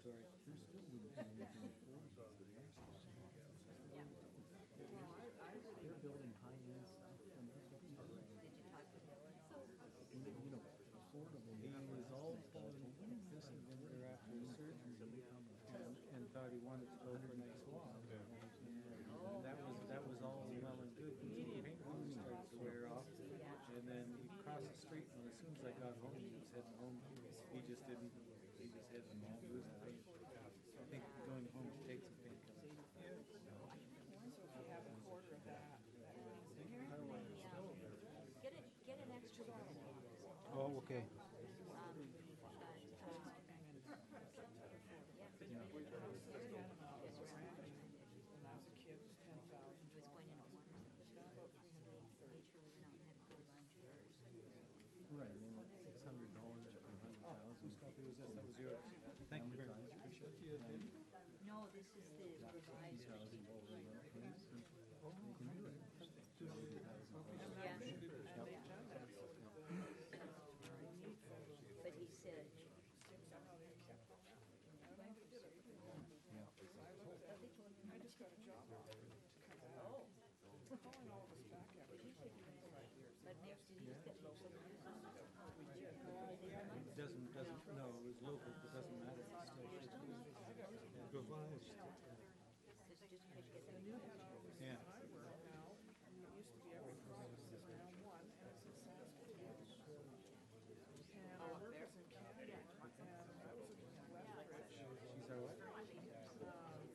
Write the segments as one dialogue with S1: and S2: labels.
S1: sorry. There still wouldn't be anything affordable for their stuff. They're building high-end stuff, and that's what he's doing.
S2: Did you talk to Dylan?
S1: You know, affordable. He was all pulling this November after his surgery, and thought he wanted to go for a nice walk. And that was all well and good. But the paintball started to wear off, and then he crossed the street, and as soon as I got home, he was heading home. He just didn't. He was heading home. Lose the pain. I think going home to take some painkillers.
S3: So if you have a quarter of that means
S2: Get an extra bottle.
S1: Oh, okay.
S3: when I was a kid, it was 10,000.
S2: He was going in a one.
S3: It's now about 330.
S2: Made sure we went out and had a cool lunch first.
S1: Right, and then like $600 per 100,000. Whose copy was this? That was yours. Thank you very much. Appreciate it.
S2: No, this is the revised.
S1: $2,000 increase. Oh, you can do it.
S2: Yeah.
S3: And they've done that.
S2: But he said,
S3: Somehow they kept that officer.
S1: Yeah.
S3: I just got a job offer to come out. Calling all of us back after 25 years.
S2: but next did he just get local news?
S1: It doesn't, no, it was local, it doesn't matter. It's still
S2: Just because you get the new.
S1: Yeah.
S3: I work now, it used to be every province is now one, and it's in Saskatoon. And I work is in Canada, and I was in Lethbridge,
S1: She's our what?
S3: for all the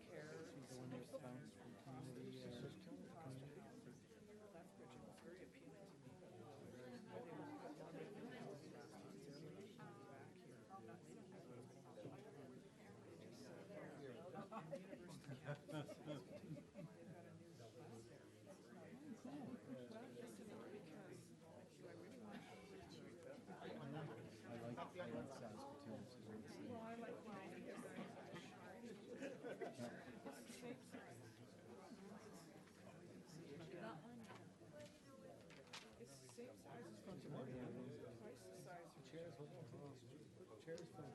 S3: care.
S1: She's the one that bounced from community,
S3: Lethbridge, it was very appealing to me. I didn't put down the house last time, so she was back here. Not many people have come out. They just said, University campus. They've got a new bus there. But I'm thinking of it because do I really want to do that?
S1: I like Saskatoon, it's a great city.
S3: Well, I like mine because it's shiny. It's the same size.
S2: You got one?
S3: It's the same size as from tomorrow. Twice the size.
S1: Chairs, chairs for the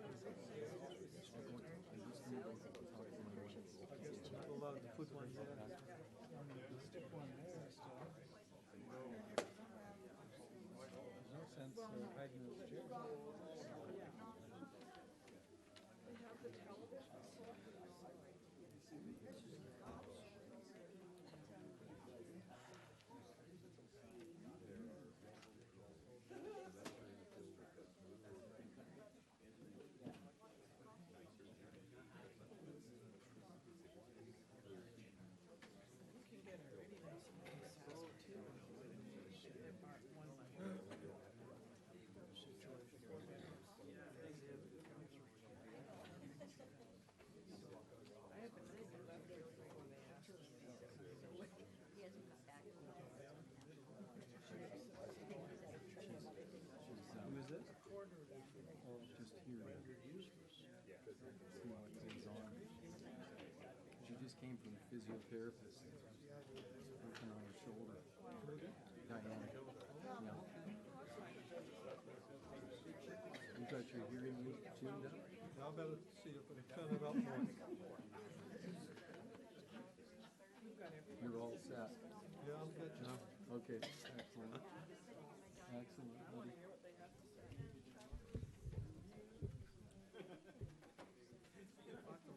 S1: allowed to put one there. Stick one there still. There's no sense hiding those chairs.
S3: They have the television. You can get a really nice Saskatoon. They bought one I have been thinking about it before they asked me.
S2: He hasn't come back.
S1: Who is this? Oh, just here. See what goes on. She just came from a physiotherapist. Working on her shoulder. Diana. Yeah. You got your hearing aid tuned up?
S4: I'll better see if I can turn it up more.
S1: You're all set.
S4: Yeah, I'm good.
S1: No? Okay, excellent. Excellent, buddy.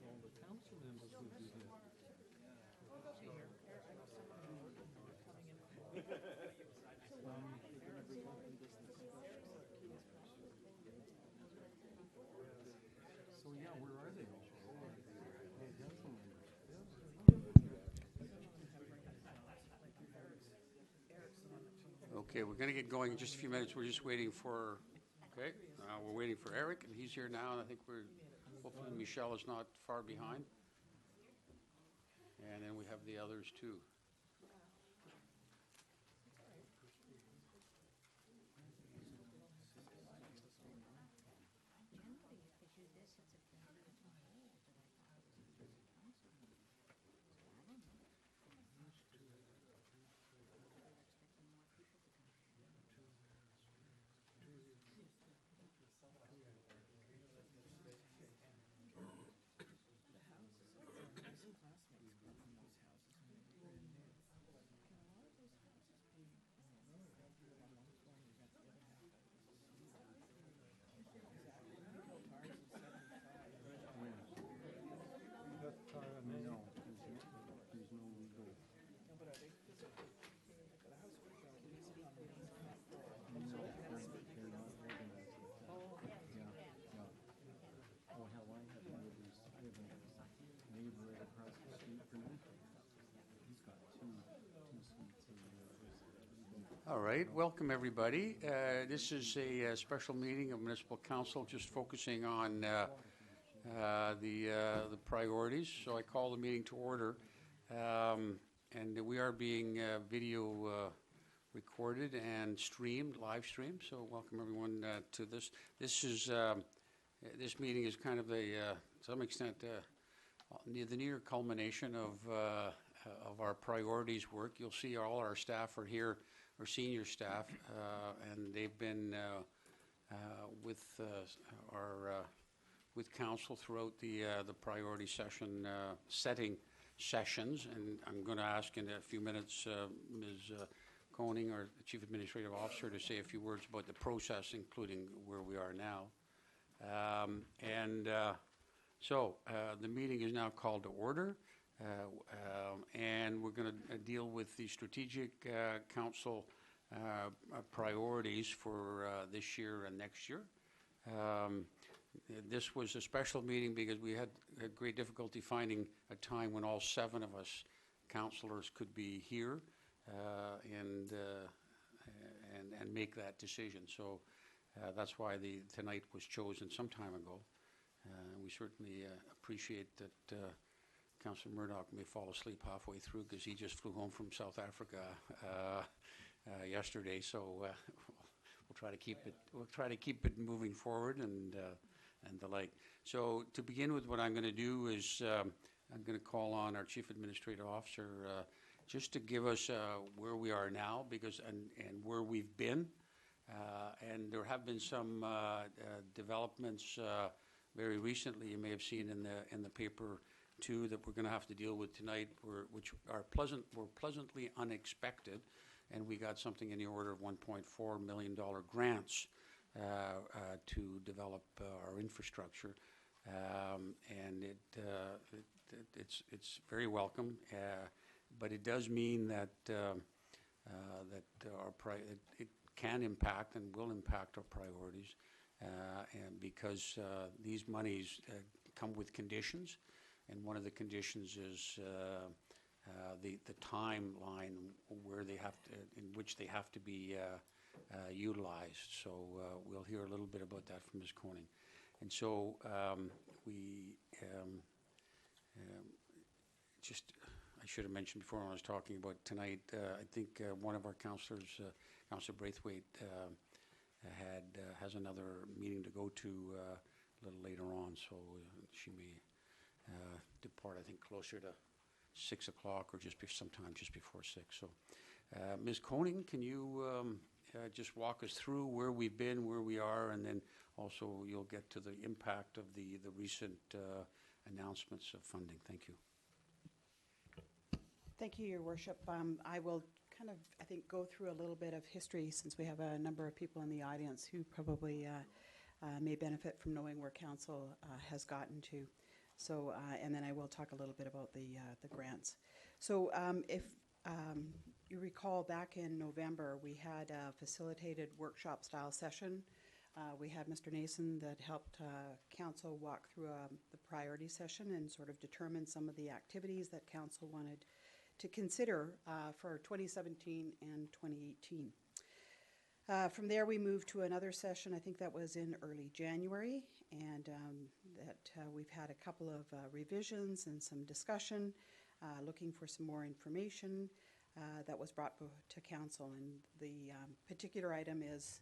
S4: All the council members would be here.
S1: So yeah, where are they all? Oh, council members.
S5: Okay, we're going to get going in just a few minutes. We're just waiting for, okay, we're waiting for Eric, and he's here now, and I think hopefully Michelle is not far behind. And then we have the others too.
S2: Generally, if they do this, it's a fairly good hold, but I thought it was a council meeting. I don't know. Expecting more people to come.
S5: All right, welcome everybody. This is a special meeting of Municipal Council, just focusing on the priorities. So I call the meeting to order, and we are being video recorded and streamed, live streamed. So welcome everyone to this. This meeting is kind of a, to some extent, the near culmination of our priorities work. You'll see all our staff are here. Our senior staff, and they've been with council throughout the priority session setting sessions. And I'm going to ask in a few minutes Ms. Koning, our Chief Administrative Officer, to say a few words about the process, including where we are now. So the meeting is now called to order. And we're going to deal with the strategic council priorities for this year and next year. This was a special meeting because we had great difficulty finding a time when all 7 of us councillors could be here and make that decision. So that's why tonight was chosen some time ago. We certainly appreciate that Councillor Murdoch may fall asleep halfway through because he just flew home from South Africa yesterday. So we'll try to keep it. We'll try to keep it moving forward and the like. So to begin with, what I'm going to do is I'm going to call on our Chief Administrative Officer just to give us where we are now, because and where we've been, and there have been some developments very recently. You may have seen in the paper. 2 that we're going to have to deal with tonight, which were pleasantly unexpected, and we got something in the order of $1.4 million grants to develop our infrastructure, and it's very welcome, but it does mean that it can impact and will impact our priorities, and because these monies come with conditions. And one of the conditions is the timeline where they have to, in which they have to be utilized. So we'll hear a little bit about that from Ms. Koning. And so I should have mentioned before when I was talking about tonight, I think one of our councillors, Councillor Braithwaite, has another meeting to go to a little later on, so she may depart, I think, closer to 6 o'clock or sometime just before 6. So, Ms. Koning, can you just walk us through where we've been, where we are, and then also you'll get to the impact of the recent announcements of funding. Thank you.
S3: Thank you, Your Worship. I will kind of, I think, go through a little bit of history, since we have a number of people in the audience who probably may benefit from knowing where council has gotten to. So, and then I will talk a little bit about the grants. So if you recall, back in November, we had a facilitated workshop style session. We had Mr. Nason that helped council walk through the priority session and sort of determine some of the activities that council wanted to consider for 2017 and 2018. From there, we moved to another session. I think that was in early January, and we've had a couple of revisions and some discussion, looking for some more information that was brought to council. And the particular item is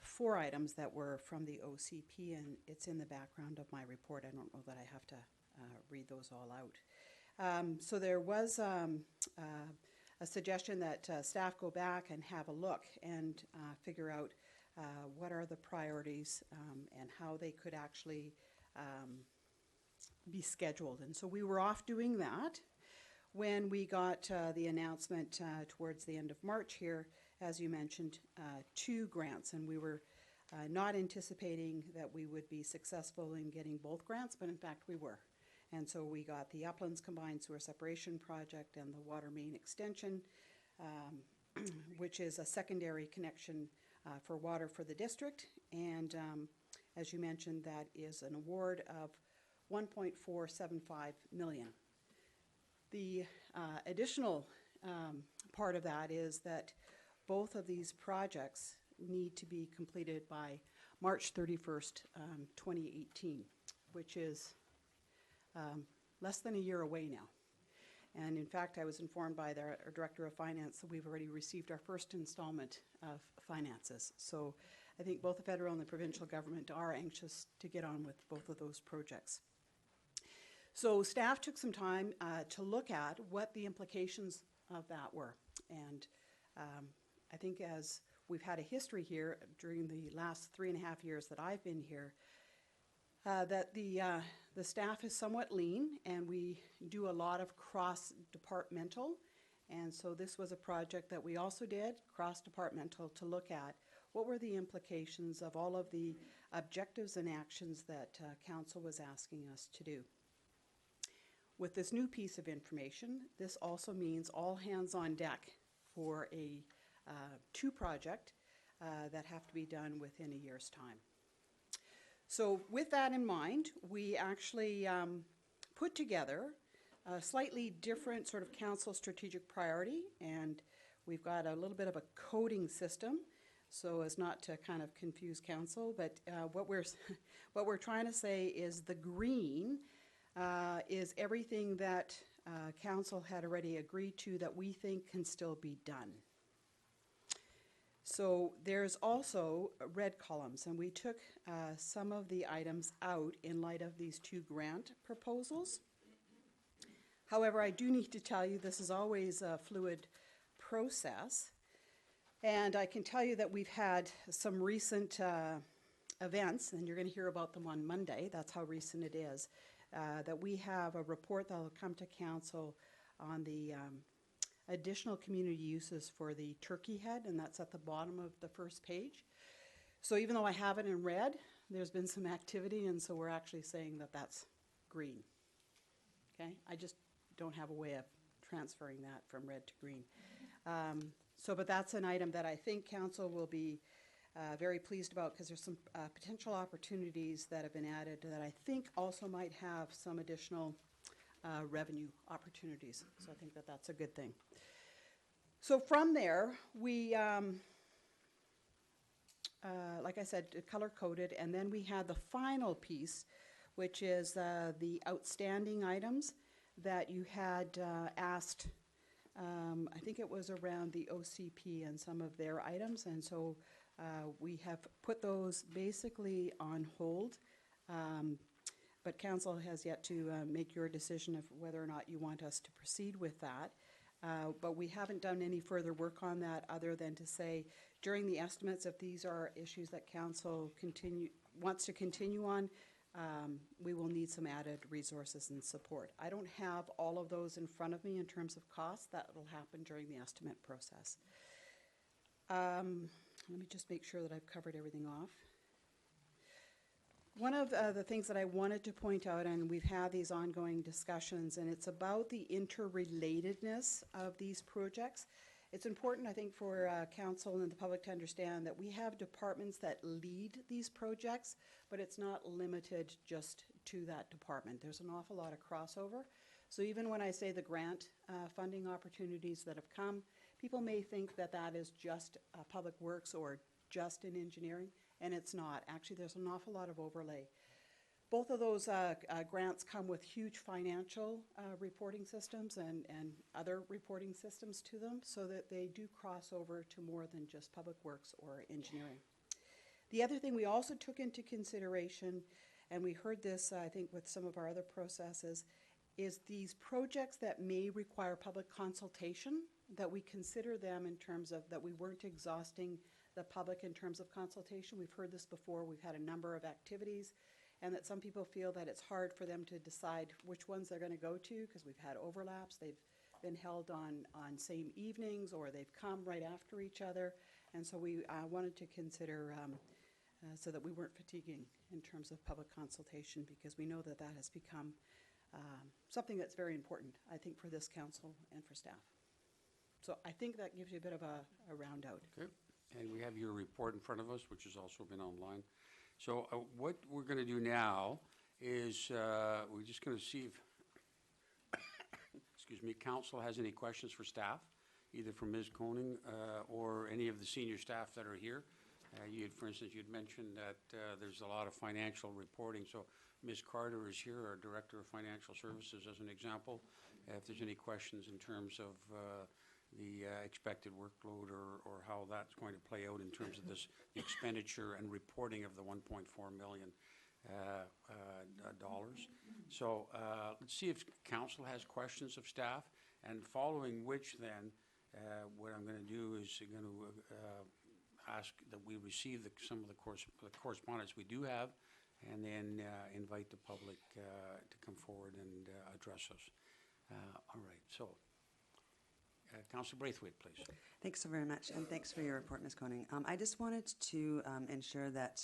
S3: 4 items that were from the OCP, and it's in the background of my report. I don't know that I have to read those all out. So there was a suggestion that staff go back and have a look and figure out what are the priorities and how they could actually be scheduled. And so we were off doing that when we got the announcement towards the end of March here, as you mentioned, 2 grants. And we were not anticipating that we would be successful in getting both grants, but in fact we were. And so we got the Uplands Combined Sewer Separation Project and the Water Main Extension, which is a secondary connection for water for the district. And as you mentioned, that is an award of $1.475 million. The additional part of that is that both of these projects need to be completed by March 31st, 2018, which is less than a year away now. And in fact, I was informed by our Director of Finance that we've already received our first installment of finances. So I think both the federal and the provincial government are anxious to get on with both of those projects. So staff took some time to look at what the implications of that were. And I think as we've had a history here during the last 3.5 years that I've been here, that the staff is somewhat lean, and we do a lot of cross-departmental. And so this was a project that we also did, cross-departmental, to look at what were the implications of all of the objectives and actions that Council was asking us to do. With this new piece of information, this also means all hands on deck for a two project that have to be done within a year's time. So with that in mind, we actually put together a slightly different sort of council strategic priority, and we've got a little bit of a coding system so as not to kind of confuse council, but what we're trying to say is the green is everything that council had already agreed to that we think can still be done. So there's also red columns, and we took some of the items out in light of these two grant proposals. However, I do need to tell you this is always a fluid process, and I can tell you that we've had some recent events, and you're going to hear about them on Monday. That's how recent it is. That we have a report that will come to council on the additional community uses for the turkey head, and that's at the bottom of the first page. So even though I have it in red, there's been some activity, and so we're actually saying that that's green. Okay, I just don't have a way of transferring that from red to green. But that's an item that I think council will be very pleased about, because there's some potential opportunities that have been added that I think also might have some additional revenue opportunities. So I think that that's a good thing. So from there, we, like I said, color-coded, and then we had the final piece, which is the outstanding items that you had asked, I think it was around the OCP and some of their items, and so we have put those basically on hold. But council has yet to make your decision of whether or not you want us to proceed with that. But we haven't done any further work on that other than to say during the estimates, if these are issues that council wants to continue on, we will need some added resources and support. I don't have all of those in front of me in terms of costs. That will happen during the estimate process. Let me just make sure that I've covered everything off. One of the things that I wanted to point out, and we've had these ongoing discussions, and it's about the interrelatedness of these projects. It's important, I think, for council and the public to understand that we have departments that lead these projects, but it's not limited just to that department. There's an awful lot of crossover. So even when I say the grant funding opportunities that have come, people may think that that is just public works or just in engineering, and it's not. Actually, there's an awful lot of overlay. Both of those grants come with huge financial reporting systems and other reporting systems to them, so that they do cross over to more than just public works or engineering. The other thing we also took into consideration, and we heard this, I think, with some of our other processes, is these projects that may require public consultation, that we consider them in terms of that we weren't exhausting the public in terms of consultation. We've heard this before. We've had a number of activities, and that some people feel that it's hard for them to decide which ones they're going to go to because we've had overlaps. They've been held on same evenings, or they've come right after each other. And so we wanted to consider so that we weren't fatiguing in terms of public consultation, because we know that that has become something that's very important, I think, for this council and for staff. So I think that gives you a bit of a round out.
S5: Okay. And we have your report in front of us, which has also been online. So what we're going to do now is we're just going to see if, excuse me, council has any questions for staff. either from Ms. Koning or any of the senior staff that are here. For instance, you'd mentioned that there's a lot of financial reporting, so Ms. Carter is here, our Director of Financial Services, as an example. If there's any questions in terms of the expected workload or how that's going to play out in terms of this expenditure and reporting of the $1.4 million dollars. So let's see if council has questions of staff, and following which then what I'm going to do is going to ask that we receive some of the correspondence we do have, and then invite the public to come forward and address us. All right, so Councillor Braithwaite, please.
S6: Thanks so very much, and thanks for your report, Ms. Koning. I just wanted to ensure that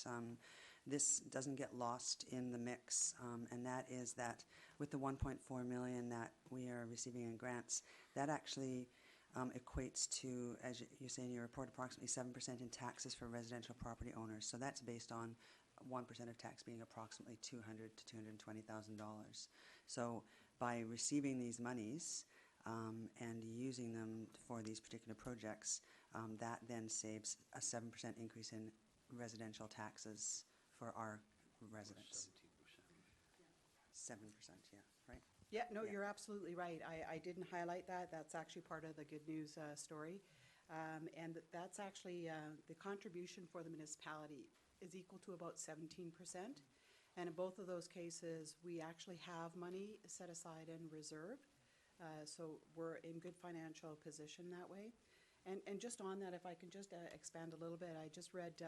S6: this doesn't get lost in the mix, and that is that with the $1.4 million that we are receiving in grants, that actually equates to, as you say in your report, approximately 7% in taxes for residential property owners. So that's based on 1% of tax being approximately $200,000 to $220,000. So by receiving these monies and using them for these particular projects, that then saves a 7% increase in residential taxes for our residents. 7%, yeah, right?
S3: Yeah, no,
S6: Yeah.
S3: you're absolutely right. I didn't highlight that. That's actually part of the good news story. And that's actually the contribution for the municipality is equal to about 17%. And in both of those cases, we actually have money set aside in reserve. So we're in good financial position that way. And just on that, if I can just expand a little bit, I just read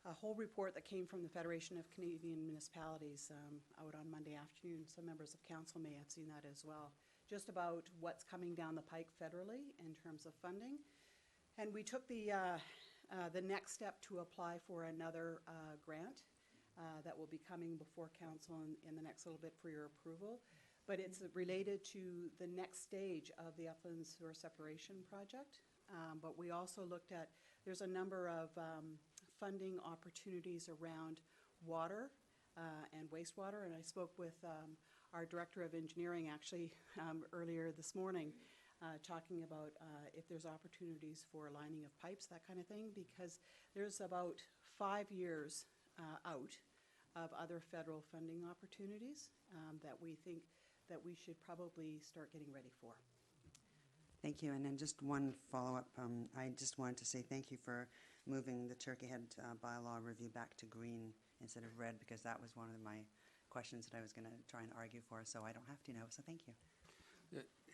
S3: a whole report that came from the Federation of Canadian Municipalities out on Monday afternoon. Some members of council may have seen that as well, just about what's coming down the pike federally in terms of funding. And we took the next step to apply for another grant that will be coming before council in the next little bit for your approval. But it's related to the next stage of the Upland Sewer Separation Project. But we also looked at, there's a number of funding opportunities around water and wastewater. And I spoke with our Director of Engineering actually earlier this morning, talking about if there's opportunities for lining of pipes, that kind of thing, because there's about 5 years out of other federal funding opportunities that we think that we should probably start getting ready for.
S6: Thank you. And then just one follow-up. I just wanted to say thank you for moving the Turkey Head bylaw review back to green instead of red, because that was one of my questions that I was going to try and argue for, so I don't have to now, so thank you.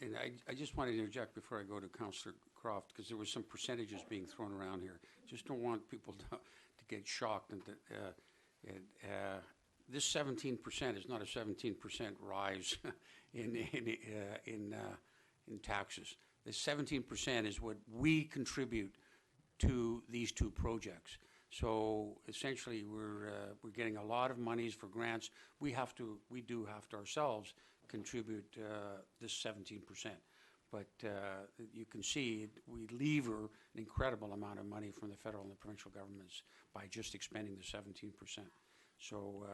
S5: And I just wanted to interject before I go to Councillor Croft, because there were some percentages being thrown around here. Just don't want people to get shocked. And this 17% is not a 17% rise in taxes. The 17% is what we contribute to these two projects. So essentially, we're getting a lot of monies for grants. We do have to ourselves contribute this 17%. But you can see we lever an incredible amount of money from the federal and the provincial governments by just expending the 17%. So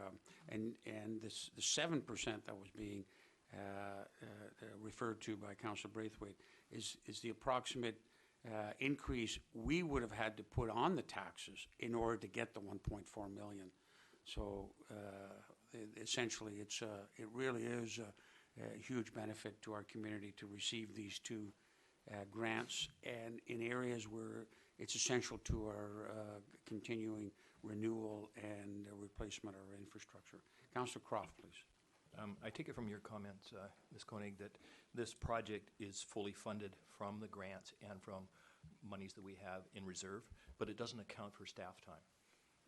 S5: and the 7% that was being referred to by Councillor Braithwaite is the approximate increase we would have had to put on the taxes in order to get the 1.4 million. So essentially, it really is a huge benefit to our community to receive these two grants, and in areas where it's essential to our continuing renewal and replacement of our infrastructure. Councillor Croft, please.
S7: I take it from your comments, Ms. Koenig, that this project is fully funded from the grants and from monies that we have in reserve, but it doesn't account for staff time.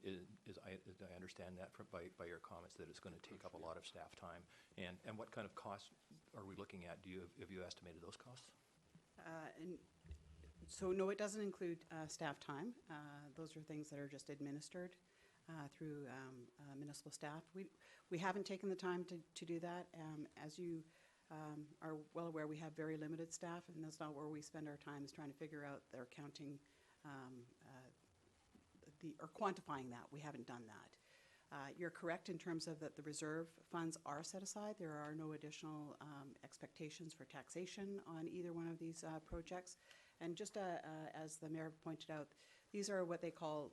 S7: I understand that by your comments, that it's going to take up a lot of staff time. And what kind of costs are we looking at? Have you estimated those costs?
S3: So no, it doesn't include staff time. Those are things that are just administered through municipal staff. We haven't taken the time to do that. As you are well aware, we have very limited staff, and that's not where we spend our time, is trying to figure out their counting or quantifying that. We haven't done that. You're correct in terms of that the reserve funds are set aside. There are no additional expectations for taxation on either one of these projects. And just as the mayor pointed out, these are what they call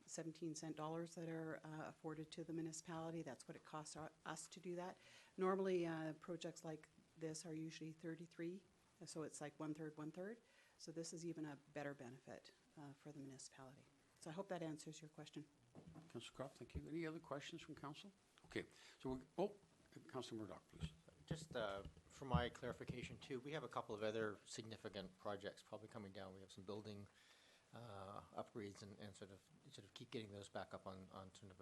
S3: 17-cent dollars that are afforded to the municipality. That's what it costs us to do that. Normally, projects like this are usually 33, so it's like one-third, one-third. So this is even a better benefit for the municipality. So I hope that answers your question.
S5: Councillor Croft, thank you. Any other questions from council? Okay, so Councillor Murdoch, please.
S8: Just for my clarification too, we have a couple of other significant projects probably coming down. We have some building upgrades and sort of keep getting those back up on sort of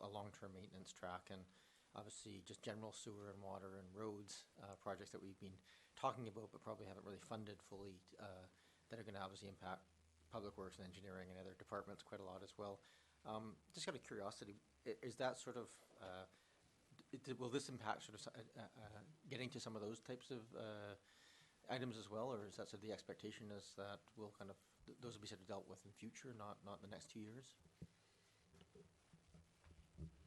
S8: a long-term maintenance track, and obviously just general sewer and water and roads projects that we've been talking about but probably haven't really funded fully that are going to obviously impact public works and engineering and other departments quite a lot as well. Just out of curiosity, is that sort of will this impact sort of getting to some of those types of items as well, or is that sort of the expectation is that we'll kind of those will be sort of dealt with in future, not the next 2 years?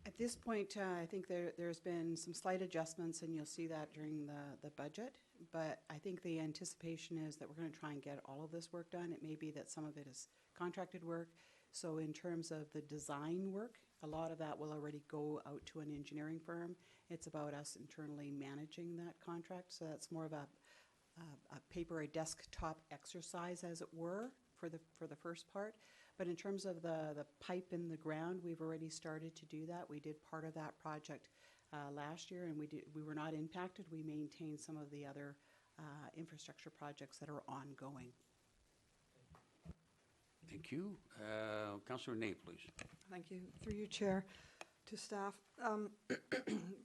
S3: At this point, I think there's been some slight adjustments, and you'll see that during the budget. But I think the anticipation is that we're going to try and get all of this work done. It may be that some of it is contracted work. So in terms of the design work, a lot of that will already go out to an engineering firm. It's about us internally managing that contract. So that's more of a paper, a desktop exercise, as it were, for the first part. But in terms of the pipe in the ground, we've already started to do that. We did part of that project last year, and we were not impacted. We maintained some of the other infrastructure projects that are ongoing.
S5: Thank you. Councillor Nate, please.
S9: Thank you. Through you, Chair, to staff.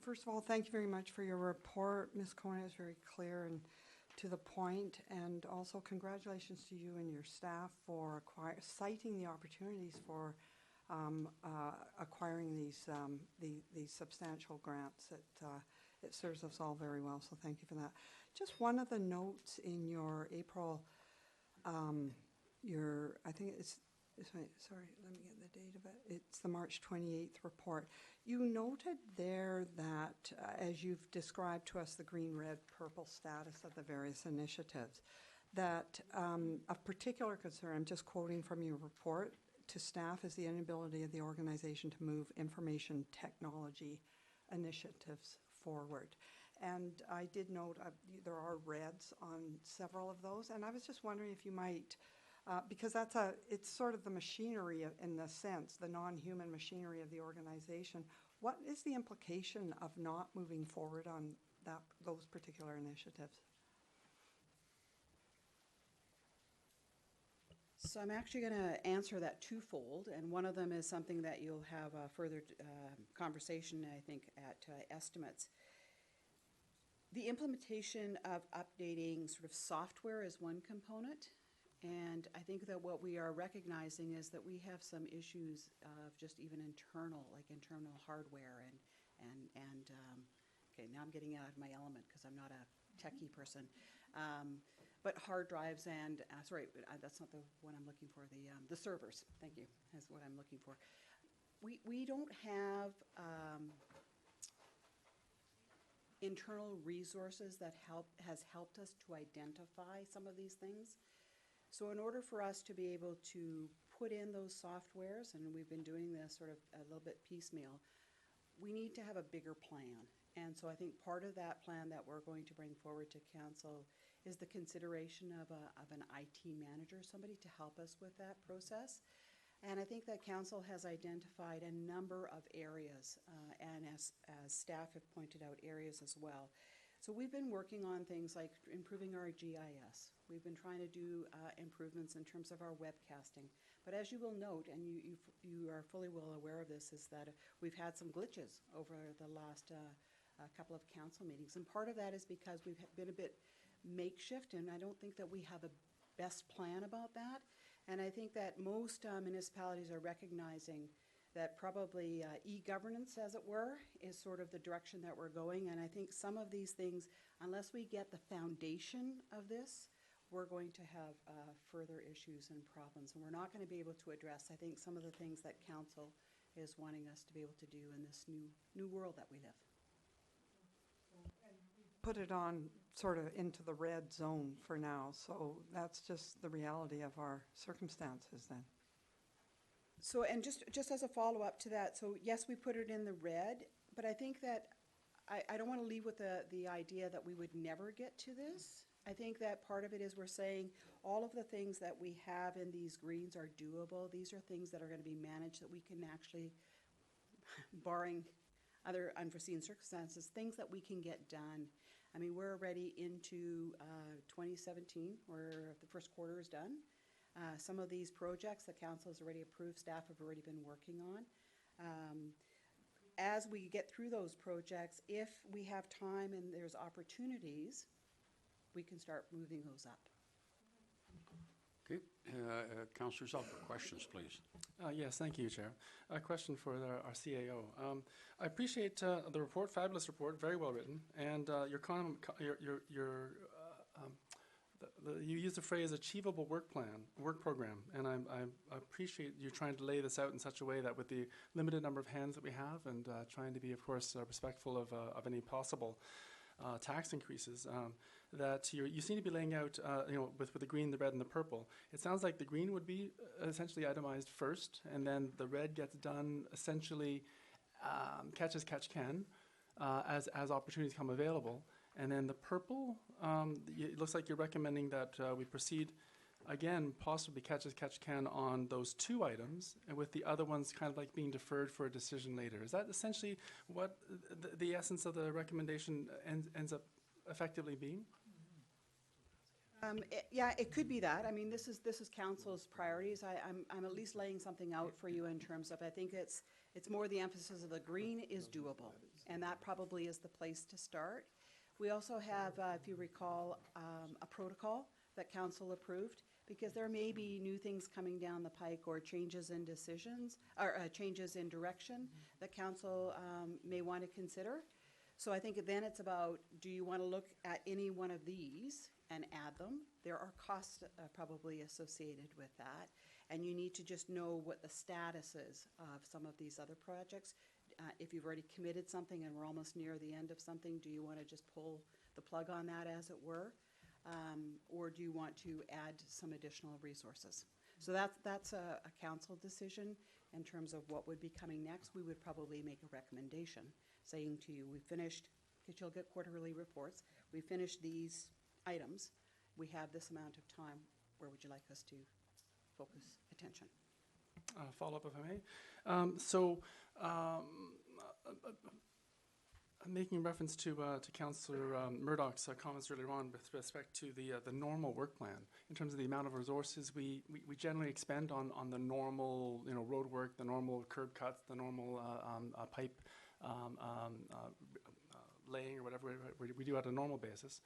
S9: First of all, thank you very much for your report. Ms. Koenig is very clear and to the point, and also congratulations to you and your staff for citing the opportunities for acquiring these substantial grants. It serves us all very well, so thank you for that. Just one of the notes in your April, I think it's sorry, let me get the date of it. It's the March 28th report. You noted there that, as you've described to us the green, red, purple status of the various initiatives, that of particular concern, I'm just quoting from your report, to staff is the inability of the organization to move information technology initiatives forward. And I did note there are reds on several of those, and I was just wondering if you might, because it's sort of the machinery in the sense, the non-human machinery of the organization. What is the implication of not moving forward on those particular initiatives?
S3: So I'm actually going to answer that twofold, and one of them is something that you'll have a further conversation, I think, at estimates. The implementation of updating sort of software is one component. And I think that what we are recognizing is that we have some issues of just even internal hardware and okay, now I'm getting out of my element because I'm not a techie person. But hard drives and, sorry, that's not the one I'm looking for, the servers, thank you, is what I'm looking for. We don't have internal resources that has helped us to identify some of these things. So in order for us to be able to put in those softwares, and we've been doing this sort of a little bit piecemeal, we need to have a bigger plan. And so I think part of that plan that we're going to bring forward to council is the consideration of an IT manager, somebody to help us with that process. And I think that council has identified a number of areas, and as staff have pointed out, areas as well. So we've been working on things like improving our GIS. We've been trying to do improvements in terms of our webcasting. But as you will note, and you are fully well aware of this, is that we've had some glitches over the last couple of council meetings. And part of that is because we've been a bit makeshift, and I don't think that we have a best plan about that. And I think that most municipalities are recognizing that probably e-governance, as it were, is sort of the direction that we're going. And I think some of these things, unless we get the foundation of this, we're going to have further issues and problems. And we're not going to be able to address, I think, some of the things that council is wanting us to be able to do in this new world that we live.
S9: And we've put it on sort of into the red zone for now. So that's just the reality of our circumstances then.
S3: So, and just as a follow-up to that, so yes, we put it in the red, but I think that, I don't want to leave with the idea that we would never get to this. I think that part of it is we're saying all of the things that we have in these greens are doable. These are things that are going to be managed, that we can actually, barring other unforeseen circumstances, things that we can get done. I mean, we're already into 2017, where the first quarter is done. Some of these projects, the council has already approved, staff have already been working on. As we get through those projects, if we have time and there's opportunities, we can start moving those up.
S5: Okay, Councillor Zelper, questions, please.
S10: Yes, thank you, Chair. A question for our CAO. I appreciate the report, fabulous report, very well written, and you use the phrase achievable work program, and I appreciate you trying to lay this out in such a way that with the limited number of hands that we have, and trying to be, of course, respectful of any possible tax increases, that you seem to be laying out, with the green, the red, and the purple. It sounds like the green would be essentially itemized first, and then the red gets done essentially catch as catch can, as opportunities come available. And then the purple, it looks like you're recommending that we proceed, again, possibly catch as catch can on those two items, and with the other ones kind of like being deferred for a decision later. Is that essentially what the essence of the recommendation ends up effectively being?
S3: Yeah, it could be that. I mean, this is council's priorities. I'm at least laying something out for you in terms of, I think it's more the emphasis of the green is doable, and that probably is the place to start. We also have, if you recall, a protocol that council approved, because there may be new things coming down the pike, or changes in decisions, or changes in direction that council may want to consider. So I think then it's about, do you want to look at any one of these and add them? There are costs probably associated with that, and you need to just know what the status is of some of these other projects. If you've already committed something and we're almost near the end of something, do you want to just pull the plug on that, as it were? Or do you want to add some additional resources? So that's a council decision in terms of what would be coming next. We would probably make a recommendation saying to you, we finished, because you'll get quarterly reports, we finished these items, we have this amount of time, where would you like us to focus attention?
S10: Follow up, if I may. Making reference to Councillor Murdoch's comments earlier on with respect to the normal work plan, in terms of the amount of resources we generally expend on the normal road work, the normal curb cuts, the normal pipe laying, or whatever we do at a normal basis.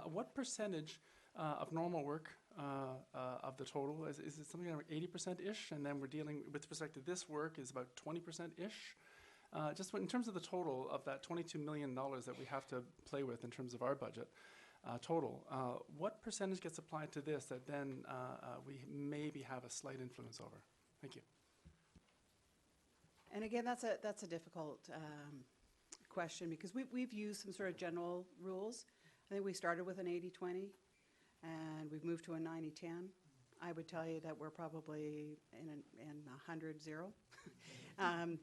S10: What percentage of normal work of the total, is it something like 80%-ish, and then we're dealing with respect to this work is about 20%-ish? Just in terms of the total of that $22 million that we have to play with in terms of our budget total, what percentage gets applied to this that then we maybe have a slight influence over? Thank you.
S3: And again, that's a difficult question, because we've used some sort of general rules. I think we started with an 80-20, and we've moved to a 90-10. I would tell you that we're probably in 100-0.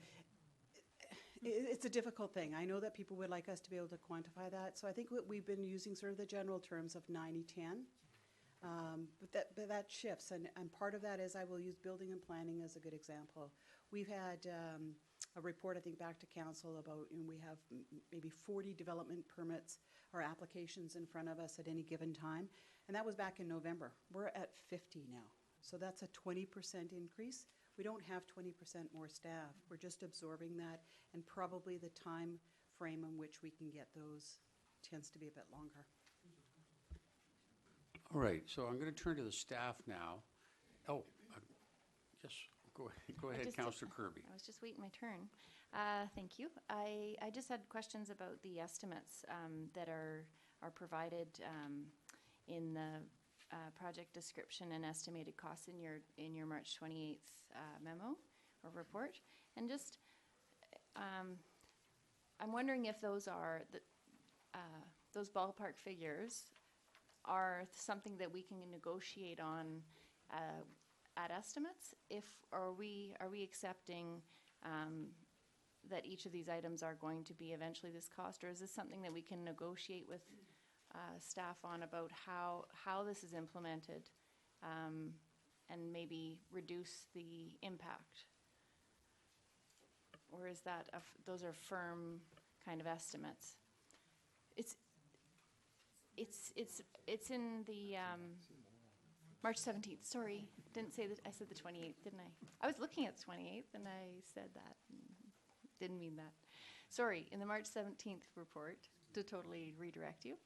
S3: It's a difficult thing. I know that people would like us to be able to quantify that. So I think we've been using sort of the general terms of 90-10. But that shifts, and part of that is, I will use building and planning as a good example. We've had a report, I think, back to council about, we have maybe 40 development permits or applications in front of us at any given time, and that was back in November. We're at 50 now, so that's a 20% increase. We don't have 20% more staff. We're just absorbing that, and probably the time frame in which we can get those tends to be a bit longer.
S5: All right, so I'm going to turn to the staff now. Oh, yes, go ahead, Councillor Kirby.
S11: I was just waiting my turn. Thank you. I just had questions about the estimates that are provided in the project description and estimated costs in your March 28th memo or report. And just, I'm wondering if those are those ballpark figures are something that we can negotiate on at estimates? Are we accepting that each of these items are going to be eventually this cost, or is this something that we can negotiate with staff on about how this is implemented and maybe reduce the impact? Or is that those are firm kind of estimates? It's in the March 17th. Sorry, didn't say that. I said the 28th, didn't I? I was looking at the 28th and I said that. Didn't mean that. Sorry, in the March 17th report, to totally redirect you.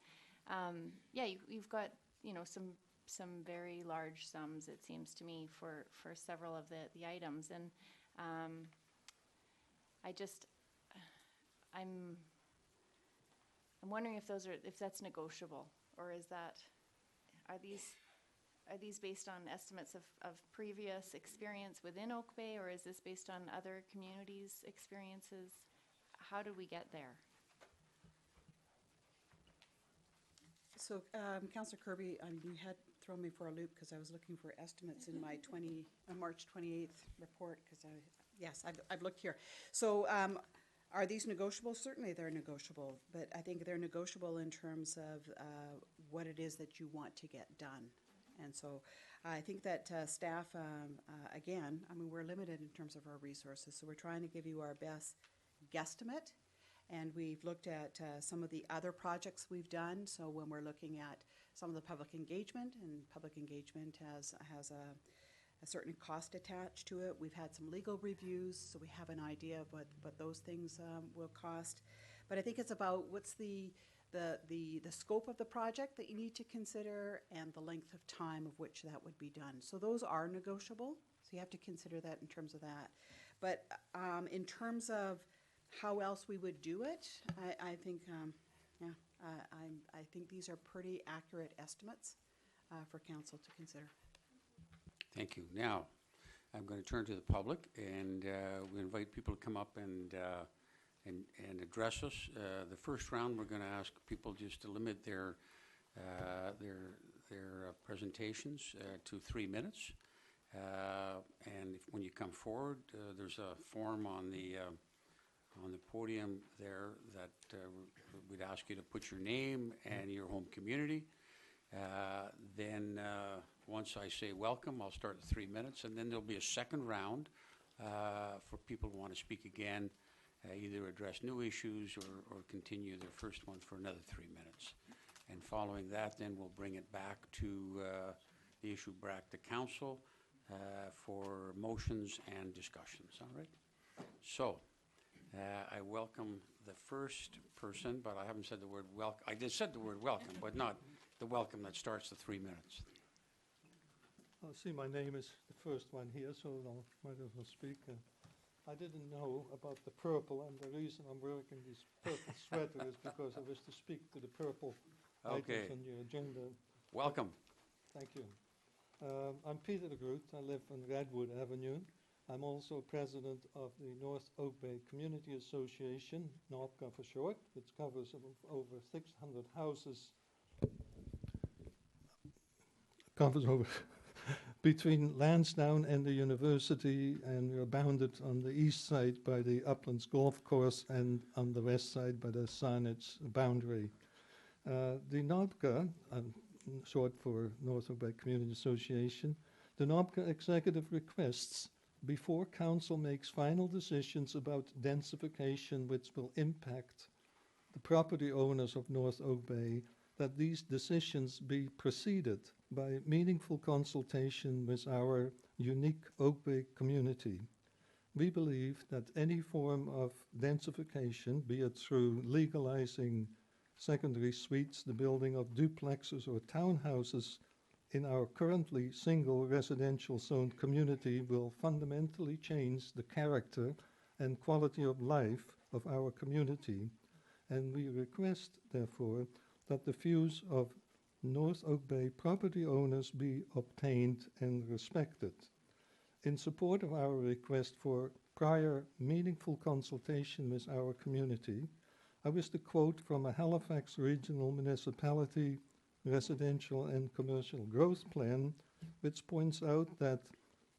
S11: Yeah, you've got, you know, some very large sums, it seems to me, for several of the items, and I'm wondering if that's negotiable, or are these based on estimates of previous experience within Oak Bay, or is this based on other communities' experiences? How do we get there?
S3: So, Councillor Kirby, you had thrown me for a loop because I was looking for estimates in my March 28th report, because yes, I've looked here. So, are these negotiable? Certainly they're negotiable, but I think they're negotiable in terms of what it is that you want to get done. And so I think that staff, again, I mean, we're limited in terms of our resources, so we're trying to give you our best guesstimate. And we've looked at some of the other projects we've done. So when we're looking at some of the public engagement, and public engagement has a certain cost attached to it. We've had some legal reviews, so we have an idea of what those things will cost. But I think it's about what's the scope of the project that you need to consider, and the length of time of which that would be done. So those are negotiable, so you have to consider that in terms of that. But in terms of how else we would do it, I think, I think these are pretty accurate estimates for council to consider.
S5: Thank you. Now, I'm going to turn to the public, and we invite people to come up and address us. The first round, we're going to ask people just to limit their presentations to 3 minutes. And when you come forward, there's a form on the podium there that we'd ask you to put your name and your home community. Then once I say welcome, I'll start at 3 minutes, and then there'll be a second round for people who want to speak again, either address new issues or continue their first one for another 3 minutes. And following that, then we'll bring it back to the issue back to council for motions and discussions. All right? So I welcome the first person, but I haven't said the word welcome. I did said the word welcome, but not the welcome that starts the 3 minutes.
S4: I see my name is the first one here, so I might as well speak. I didn't know about the purple, and the reason I'm wearing this purple sweater is because I wish to speak to the purple items on your agenda.
S5: Welcome.
S4: Thank you. I'm Peter de Groot. I live on Redwood Avenue. I'm also president of the North Oak Bay Community Association, NOPCA for short, which covers over 600 houses. Covers over between Lansdowne and the university, and we're bounded on the east side by the Uplands Golf Course and on the west side by the Saanich boundary. The NOPCA, short for North Oak Bay Community Association, the NOPCA executive requests, before council makes final decisions about densification which will impact the property owners of North Oak Bay, that these decisions be preceded by meaningful consultation with our unique Oak Bay community. We believe that any form of densification, be it through legalizing secondary suites, the building of duplexes or townhouses in our currently single residential zoned community, will fundamentally change the character and quality of life of our community. And we request, therefore, that the views of North Oak Bay property owners be obtained and respected. In support of our request for prior meaningful consultation with our community, I wish to quote from a Halifax Regional Municipality Residential and Commercial Growth Plan, which points out that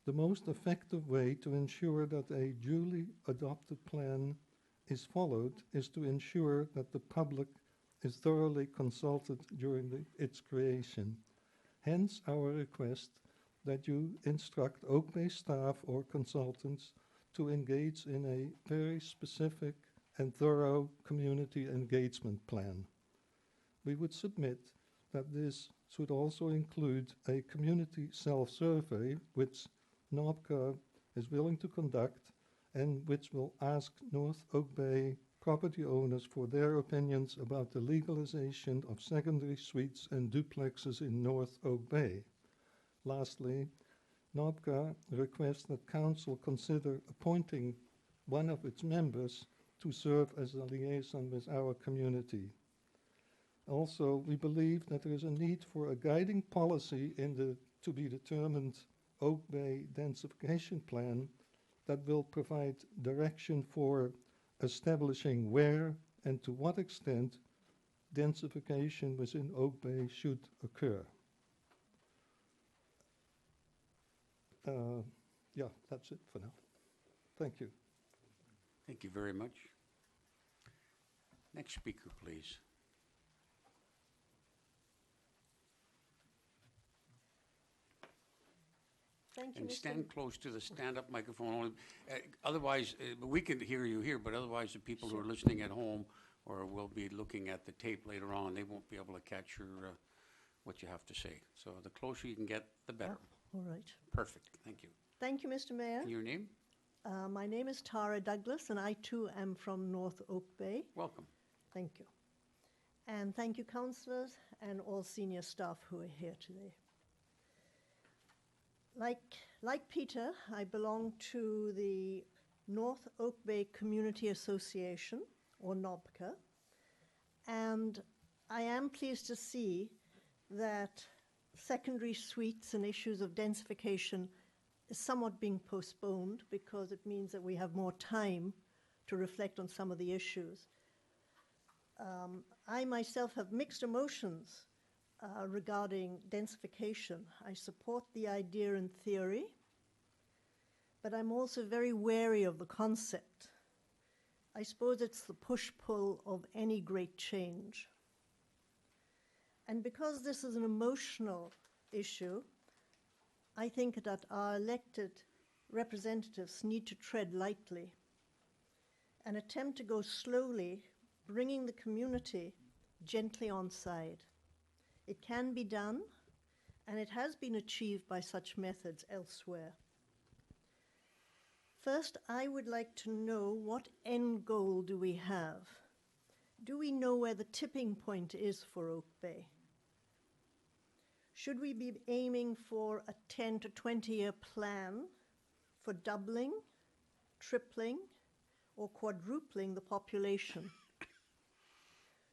S4: the most effective way to ensure that a duly adopted plan is followed is to ensure that the public is thoroughly consulted during its creation. Hence our request that you instruct Oak Bay staff or consultants to engage in a very specific and thorough community engagement plan. We would submit that this should also include a community self-survey, which NOPCA is willing to conduct and which will ask North Oak Bay property owners for their opinions about the legalization of secondary suites and duplexes in North Oak Bay. Lastly, NOPCA requests that Council consider appointing one of its members to serve as a liaison with our community. Also, we believe that there is a need for a guiding policy in the to-be-determined Oak Bay densification plan that will provide direction for establishing where and to what extent densification within Oak Bay should occur. Yeah, that's it for now. Thank you.
S5: Thank you very much. Next speaker, please.
S3: Thank you,
S5: And
S3: Mr.
S5: stand close to the stand-up microphone. Otherwise, we can hear you here, but otherwise the people who are listening at home or will be looking at the tape later on, they won't be able to catch what you have to say. So the closer you can get, the better.
S3: All right.
S5: Perfect. Thank you.
S3: Thank you, Mr. Mayor.
S5: And your name?
S3: My name is Tara Douglas, and I too am from North Oak Bay.
S5: Welcome.
S3: Thank you. And thank you, councillors and all senior staff who are here today. Like Peter, I belong to the North Oak Bay Community Association, or NOPCA, and I am pleased to see that secondary suites and issues of densification is somewhat being postponed because it means that we have more time to reflect on some of the issues. I myself have mixed emotions regarding densification. I support the idea in theory, but I'm also very wary of the concept. I suppose it's the push-pull of any great change. And because this is an emotional issue, I think that our elected representatives need to tread lightly and attempt to go slowly, bringing the community gently on side. It can be done, and it has been achieved by such methods elsewhere. First, I would like to know what end goal do we have? Do we know where the tipping point is for Oak Bay? Should we be aiming for a 10 to 20-year plan for doubling, tripling, or quadrupling the population?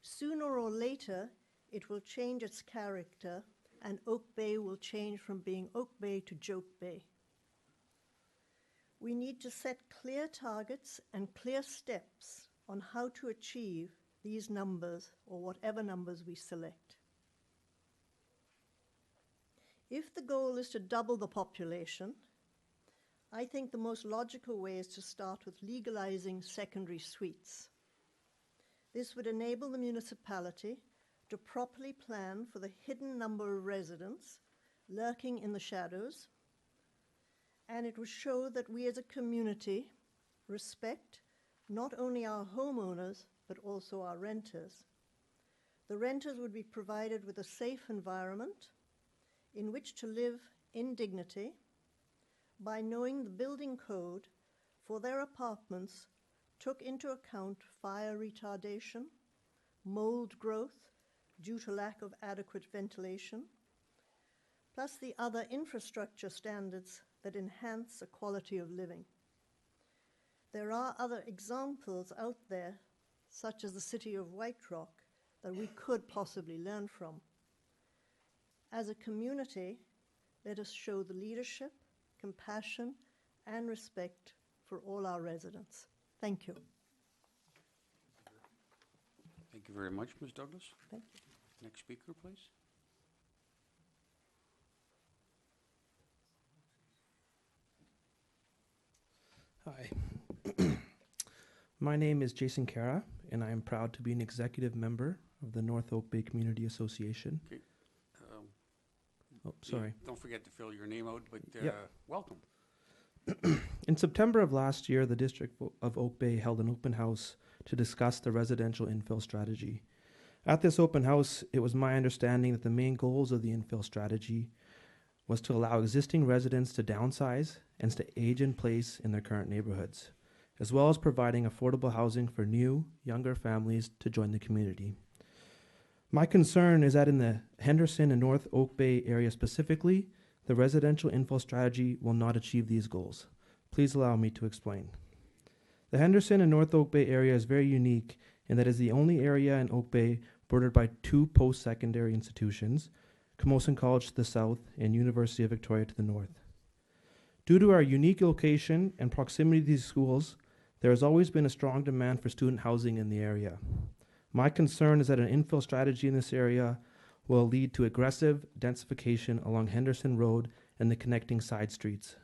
S3: Sooner or later, it will change its character, and Oak Bay will change from being Oak Bay to Joke Bay. We need to set clear targets and clear steps on how to achieve these numbers, or whatever numbers we select. If the goal is to double the population, I think the most logical way is to start with legalizing secondary suites. This would enable the municipality to properly plan for the hidden number of residents lurking in the shadows, and it would show that we as a community respect not only our homeowners, but also our renters. The renters would be provided with a safe environment in which to live in dignity by knowing the building code for their apartments took into account fire retardation, mold growth due to lack of adequate ventilation, plus the other infrastructure standards that enhance the quality of living. There are other examples out there, such as the city of White Rock, that we could possibly learn from. As a community, let us show the leadership, compassion, and respect for all our residents. Thank you.
S5: Thank you very much, Ms. Douglas.
S6: Thank you.
S5: Next speaker, please.
S12: Hi. My name is Jason Cara, and I am proud to be an executive member of the North Oak Bay Community Association.
S5: Okay.
S12: Oh, sorry.
S5: Don't forget to fill your name out, but
S12: Yep.
S5: welcome.
S12: In September of last year, the District of Oak Bay held an open house to discuss the residential infill strategy. At this open house, it was my understanding that the main goals of the infill strategy was to allow existing residents to downsize and to age in place in their current neighborhoods, as well as providing affordable housing for new, younger families to join the community. My concern is that in the Henderson and North Oak Bay area specifically, the residential infill strategy will not achieve these goals. Please allow me to explain. The Henderson and North Oak Bay area is very unique in that it is the only area in Oak Bay bordered by two post-secondary institutions, Camosun College to the south and University of Victoria to the north. Due to our unique location and proximity to these schools, there has always been a strong demand for student housing in the area. My concern is that an infill strategy in this area will lead to aggressive densification along Henderson Road and the connecting side streets.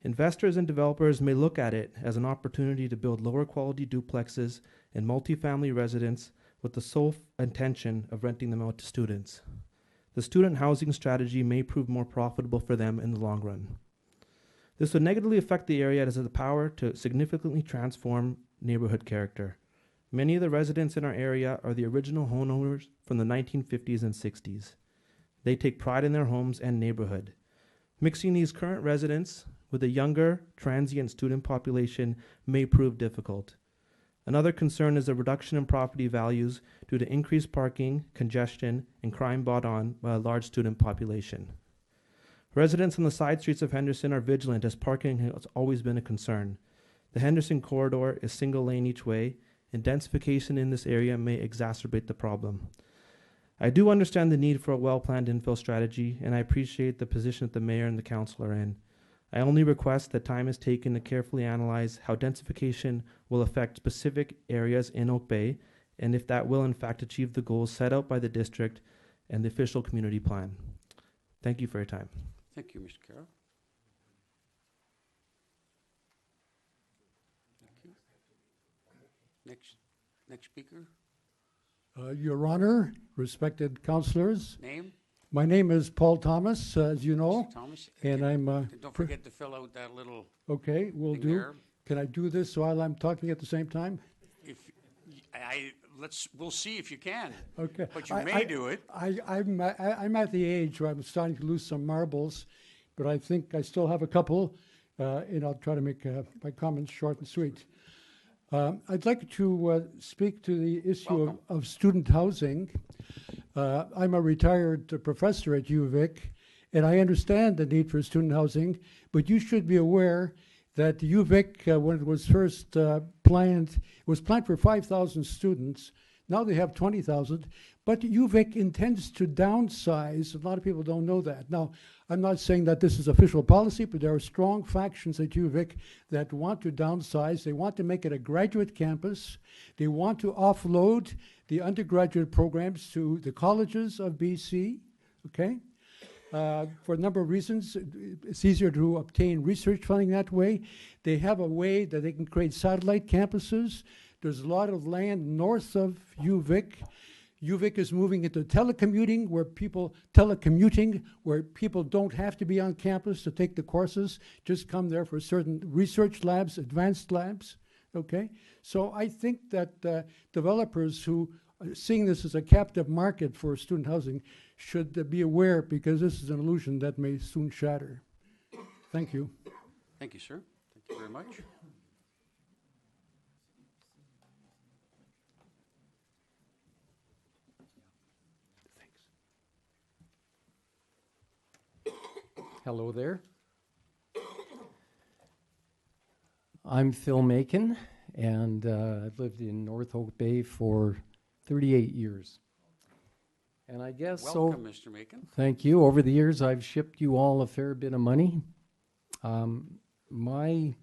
S12: Investors and developers may look at it as an opportunity to build lower quality duplexes and multifamily residents with the sole intention of renting them out to students. The student housing strategy may prove more profitable for them in the long run. This would negatively affect the area as it has the power to significantly transform neighborhood character. Many of the residents in our area are the original homeowners from the 1950s and 60s. They take pride in their homes and neighborhood. Mixing these current residents with a younger, transient student population may prove difficult. Another concern is the reduction in property values due to increased parking, congestion, and crime brought on by a large student population. Residents on the side streets of Henderson are vigilant as parking has always been a concern. The Henderson corridor is single lane each way, and densification in this area may exacerbate the problem. I do understand the need for a well-planned infill strategy, and I appreciate the position that the mayor and the council are in. I only request that time is taken to carefully analyze how densification will affect specific areas in Oak Bay, and if that will in fact achieve the goals set out by the district and the official community plan. Thank you for your time.
S5: Thank you, Mr. Carroll. Thank you. Next speaker.
S13: Your Honor, respected councillors,
S5: Name?
S13: my name is Paul Thomas, as you know,
S5: Mr. Thomas.
S13: and I'm
S5: Don't forget to fill out that little
S13: okay. Will
S5: thing
S13: do.
S5: there.
S13: Can I do this while I'm talking at the same time?
S5: If we'll see if you can.
S13: Okay.
S5: But you may do it.
S13: I'm at the age where I'm starting to lose some marbles, but I think I still have a couple, and I'll try to make my comments short and sweet. I'd like to speak to the issue of student housing. I'm a retired professor at UVic, and I understand the need for student housing, but you should be aware that UVic, when it was first planned, it was planned for 5,000 students. Now they have 20,000, but UVic intends to downsize. A lot of people don't know that. Now, I'm not saying that this is official policy, but there are strong factions at UVic that want to downsize. They want to make it a graduate campus. They want to offload the undergraduate programs to the colleges of BC, okay? For a number of reasons. It's easier to obtain research funding that way. They have a way that they can create satellite campuses. There's a lot of land north of UVic. UVic is moving into telecommuting, where people don't have to be on campus to take the courses, just come there for certain research labs, advanced labs, okay? So I think that developers who are seeing this as a captive market for student housing should be aware, because this is an illusion that may soon shatter. Thank you.
S5: Thank you, sir. Thank you very much.
S14: Hello there. I'm Phil Macon, and I've lived in North Oak Bay for 38 years. And I guess
S5: Welcome, Mr. Macon.
S14: Thank you. Over the years, I've shipped you all a fair bit of money. My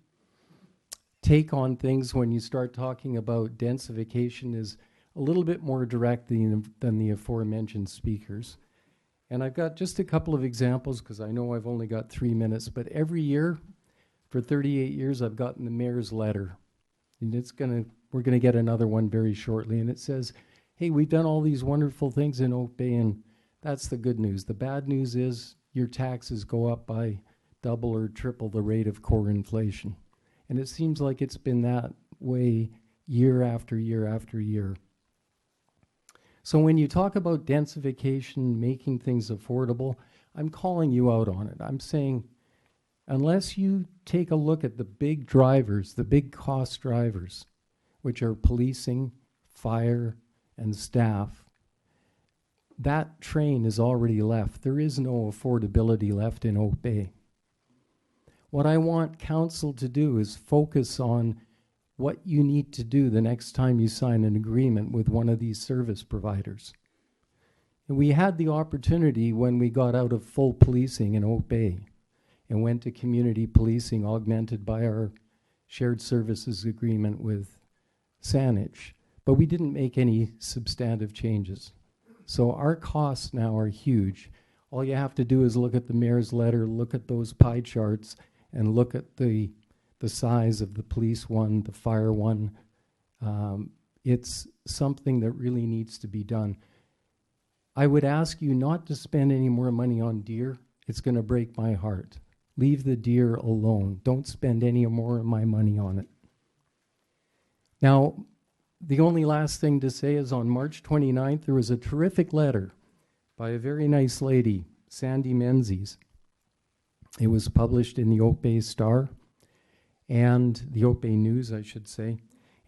S14: take on things when you start talking about densification is a little bit more direct than the aforementioned speakers. And I've got just a couple of examples because I know I've only got 3 minutes, but every year for 38 years I've gotten the mayor's letter. And we're gonna get another one very shortly, and it says, hey, we've done all these wonderful things in Oak Bay, and that's the good news. The bad news is your taxes go up by double or triple the rate of core inflation. And it seems like it's been that way year after year after year. So when you talk about densification, making things affordable, I'm calling you out on it. I'm saying, unless you take a look at the big drivers, the big cost drivers, which are policing, fire, and staff, that train is already left. There is no affordability left in Oak Bay. What I want council to do is focus on what you need to do the next time you sign an agreement with one of these service providers. And we had the opportunity when we got out of full policing in Oak Bay and went to community policing augmented by our shared services agreement with Saanich, but we didn't make any substantive changes. So our costs now are huge. All you have to do is look at the mayor's letter, look at those pie charts, and look at the size of the police one, the fire one. It's something that really needs to be done. I would ask you not to spend any more money on deer. It's going to break my heart. Leave the deer alone. Don't spend any more of my money on it. Now, the only last thing to say is on March 29th, there was a terrific letter by a very nice lady, Sandy Menzies. It was published in the Oak Bay Star and the Oak Bay News, I should say.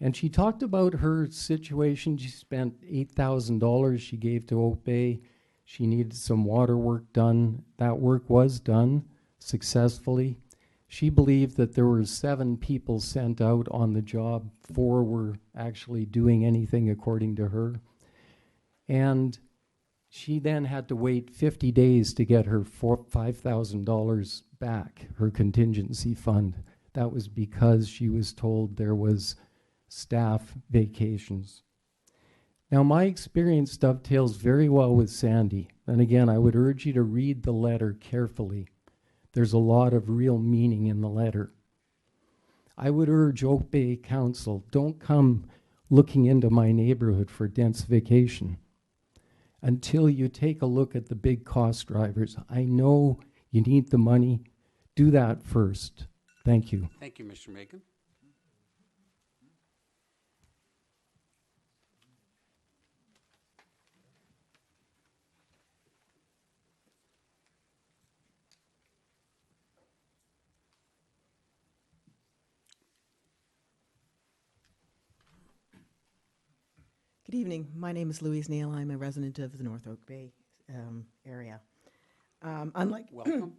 S14: And she talked about her situation. She spent $8,000 she gave to Oak Bay. She needed some water work done. That work was done successfully. She believed that there were 7 people sent out on the job. 4 were actually doing anything according to her. And she then had to wait 50 days to get her $5,000 back, her contingency fund. That was because she was told there was staff vacations. Now, my experience dovetails very well with Sandy. And again, I would urge you to read the letter carefully. There's a lot of real meaning in the letter. I would urge Oak Bay Council, don't come looking into my neighborhood for densification until you take a look at the big cost drivers. I know you need the money. Do that first. Thank you.
S5: Thank you, Mr. Macon.
S15: Good evening. My name is Louise Neal. I'm a resident of the North Oak Bay area.
S5: Welcome.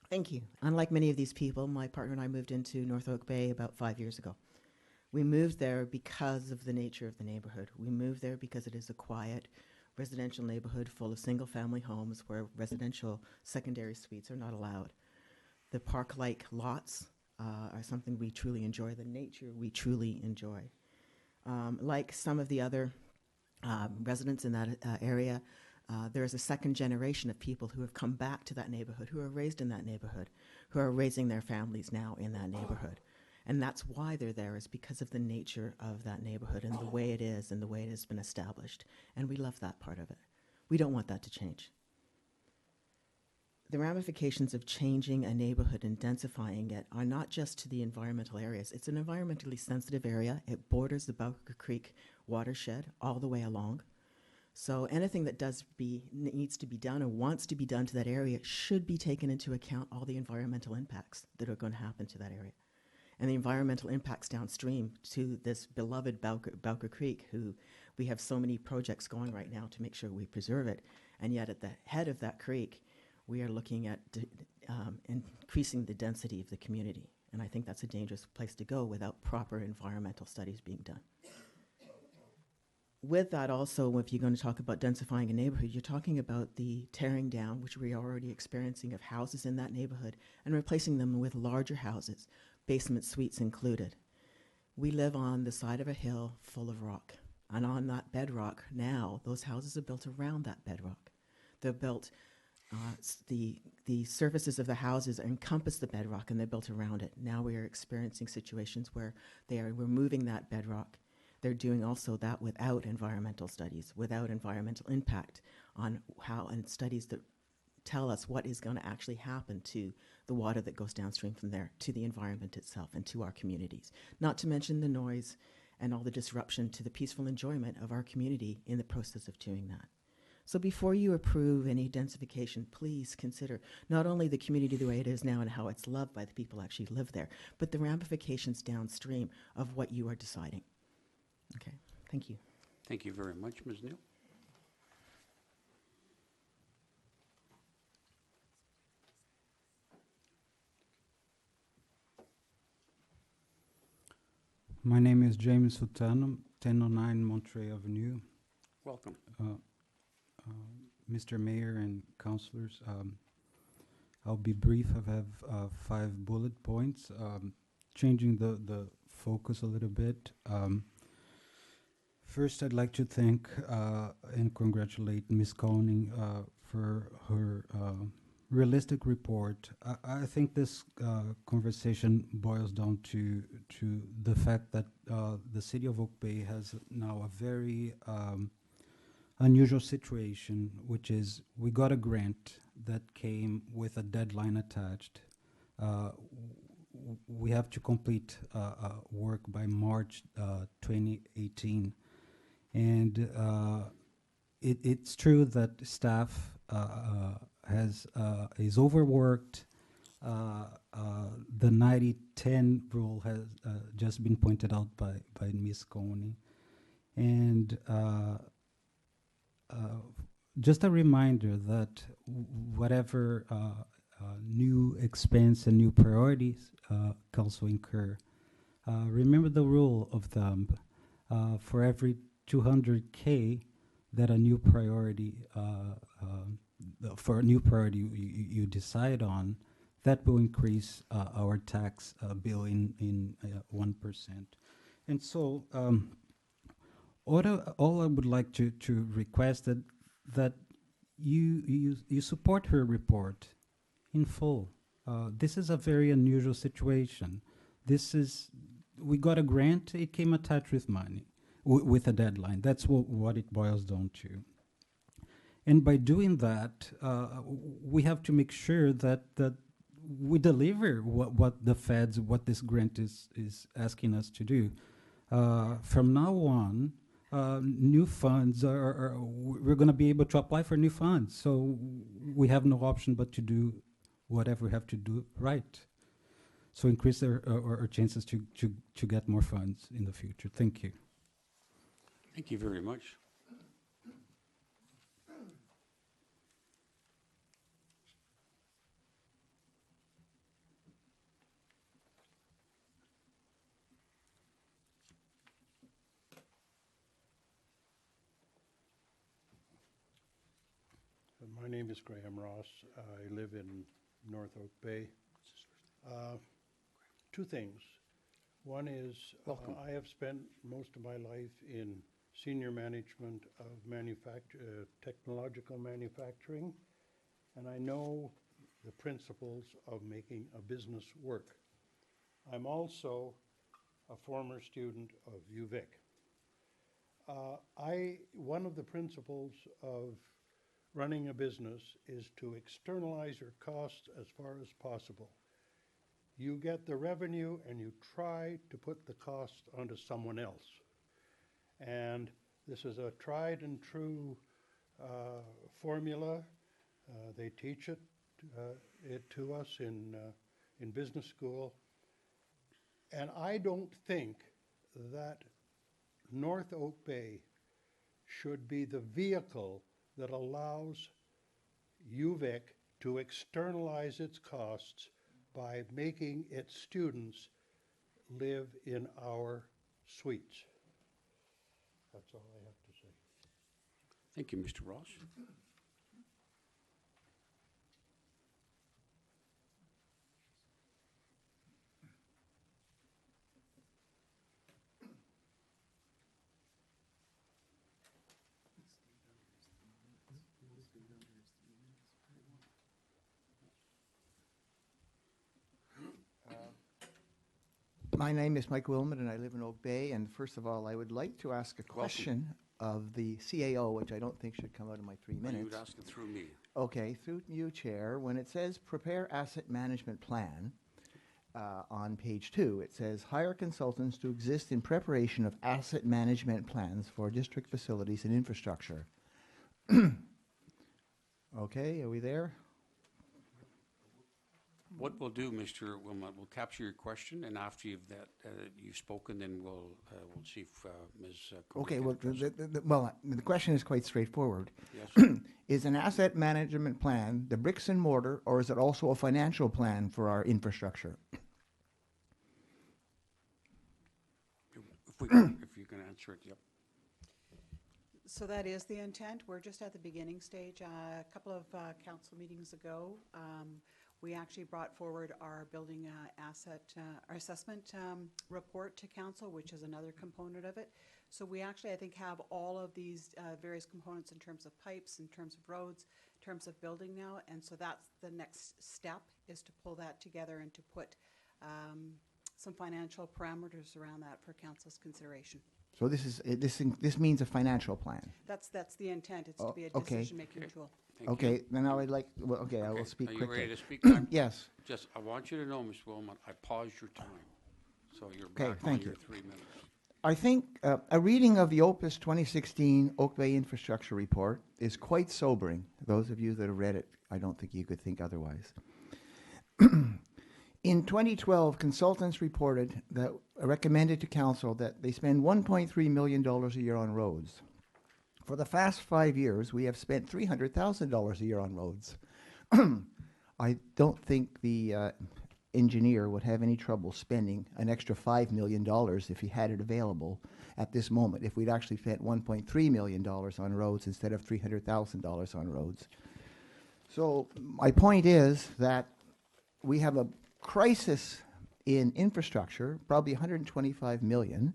S15: Thank you. Unlike many of these people, my partner and I moved into North Oak Bay about 5 years ago. We moved there because of the nature of the neighborhood. We moved there because it is a quiet residential neighborhood full of single-family homes where residential secondary suites are not allowed. The park-like lots are something we truly enjoy. The nature we truly enjoy. Like some of the other residents in that area, there is a second generation of people who have come back to that neighborhood, who are raised in that neighborhood, who are raising their families now in that neighborhood. And that's why they're there, is because of the nature of that neighborhood and the way it is and the way it has been established. And we love that part of it. We don't want that to change. The ramifications of changing a neighborhood and densifying it are not just to the environmental areas. It's an environmentally sensitive area. It borders the Bowker Creek watershed all the way along. So anything that needs to be done or wants to be done to that area should be taken into account, all the environmental impacts that are going to happen to that area. And the environmental impacts downstream to this beloved Bowker Creek, who we have so many projects going right now to make sure we preserve it. And yet at the head of that creek, we are looking at increasing the density of the community. And I think that's a dangerous place to go without proper environmental studies being done. With that also, if you're going to talk about densifying a neighborhood, you're talking about the tearing down, which we are already experiencing, of houses in that neighborhood and replacing them with larger houses, basement suites included. We live on the side of a hill full of rock. And on that bedrock now, those houses are built around that bedrock. They're built, the surfaces of the houses encompass the bedrock and they're built around it. Now we are experiencing situations where they are removing that bedrock. They're doing also that without environmental studies, without environmental impact on how, and studies that tell us what is going to actually happen to the water that goes downstream from there, to the environment itself and to our communities. Not to mention the noise and all the disruption to the peaceful enjoyment of our community in the process of doing that. So before you approve any densification, please consider not only the community the way it is now and how it's loved by the people who actually live there, but the ramifications downstream of what you are deciding. Okay, thank you.
S5: Thank you very much, Ms. Neal.
S16: My name is James Sultanum, 1009 Monterey Avenue.
S5: Welcome.
S16: Mr. Mayor and councillors, I'll be brief. I have 5 bullet points. Changing the focus a little bit. First, I'd like to thank and congratulate Ms. Koning for her realistic report. I think this conversation boils down to the fact that the city of Oak Bay has now a very unusual situation, which is we got a grant that came with a deadline attached. We have to complete work by March 2018. And it's true that staff is overworked. The 90-10 rule has just been pointed out by Ms. Coney. And just a reminder that whatever new expense and new priorities council incur, remember the rule of thumb. For every 200K that a new priority, for a new priority you decide on, that will increase our tax bill in 1%. And so all I would like to request that you support her report in full. This is a very unusual situation. We got a grant, it came attached with money, with a deadline. That's what it boils down to. And by doing that, we have to make sure that we deliver what this grant is asking us to do. From now on, new funds we're going to be able to apply for new funds. So we have no option but to do whatever we have to do right. So increase our chances to get more funds in the future. Thank you.
S5: Thank you very much.
S17: My name is Graham Ross. I live in North Oak Bay. 2 things. One is I have spent most of my life in senior management of technological manufacturing, and I know the principles of making a business work. I'm also a former student of UVic. One of the principles of running a business is to externalize your costs as far as possible. You get the revenue and you try to put the cost onto someone else. And this is a tried and true formula. They teach it to us in business school. And I don't think that North Oak Bay should be the vehicle that allows UVic to externalize its costs by making its students live in our suites. That's all I have to say.
S5: Thank you, Mr. Ross.
S18: My name is Mike Wilmot, and I live in Oak Bay. And first of all, I would like to ask a question of the CAO, which I don't think should come out of my 3
S5: You
S18: minutes.
S5: would ask it through me.
S18: Okay, through you, Chair. When it says prepare asset management plan on page 2, it says hire consultants to assist in preparation of asset management plans for district facilities and infrastructure. Okay, are we there?
S5: What we'll do, Mr. Wilmot, we'll capture your question, and after you've spoken, then we'll see if Ms. Koenig
S18: Okay,
S5: can
S18: well,
S5: address it.
S18: the question is quite straightforward.
S5: Yes.
S18: Is an asset management plan the bricks and mortar, or is it also a financial plan for our infrastructure?
S5: If you can answer it, yep.
S3: So that is the intent. We're just at the beginning stage. A couple of council meetings ago, we actually brought forward our building asset, our assessment report to council, which is another component of it. So we actually, I think, have all of these various components in terms of pipes, in terms of roads, in terms of building now. And so that's the next step, is to pull that together and to put some financial parameters around that for council's consideration.
S18: So this means a financial plan.
S3: That's the intent. It's to be a
S18: okay.
S3: decision-making tool.
S5: Thank
S18: Okay,
S5: you.
S18: then I would like, well, okay, I will speak
S5: Are you
S18: quickly.
S5: ready to speak?
S18: Yes.
S5: Just, I want you to know, Mr. Wilmot, I paused your time, so you're
S18: Okay,
S5: back on
S18: thank
S5: your
S18: you.
S5: 3 minutes.
S18: I think a reading of the Opus 2016 Oak Bay Infrastructure Report is quite sobering. Those of you that have read it, I don't think you could think otherwise. In 2012, consultants reported that recommended to council that they spend $1.3 million a year on roads. For the past 5 years, we have spent $300,000 a year on roads. I don't think the engineer would have any trouble spending an extra $5 million if he had it available at this moment, if we'd actually spent $1.3 million on roads instead of $300,000 on roads. So my point is that we have a crisis in infrastructure, probably $125 million.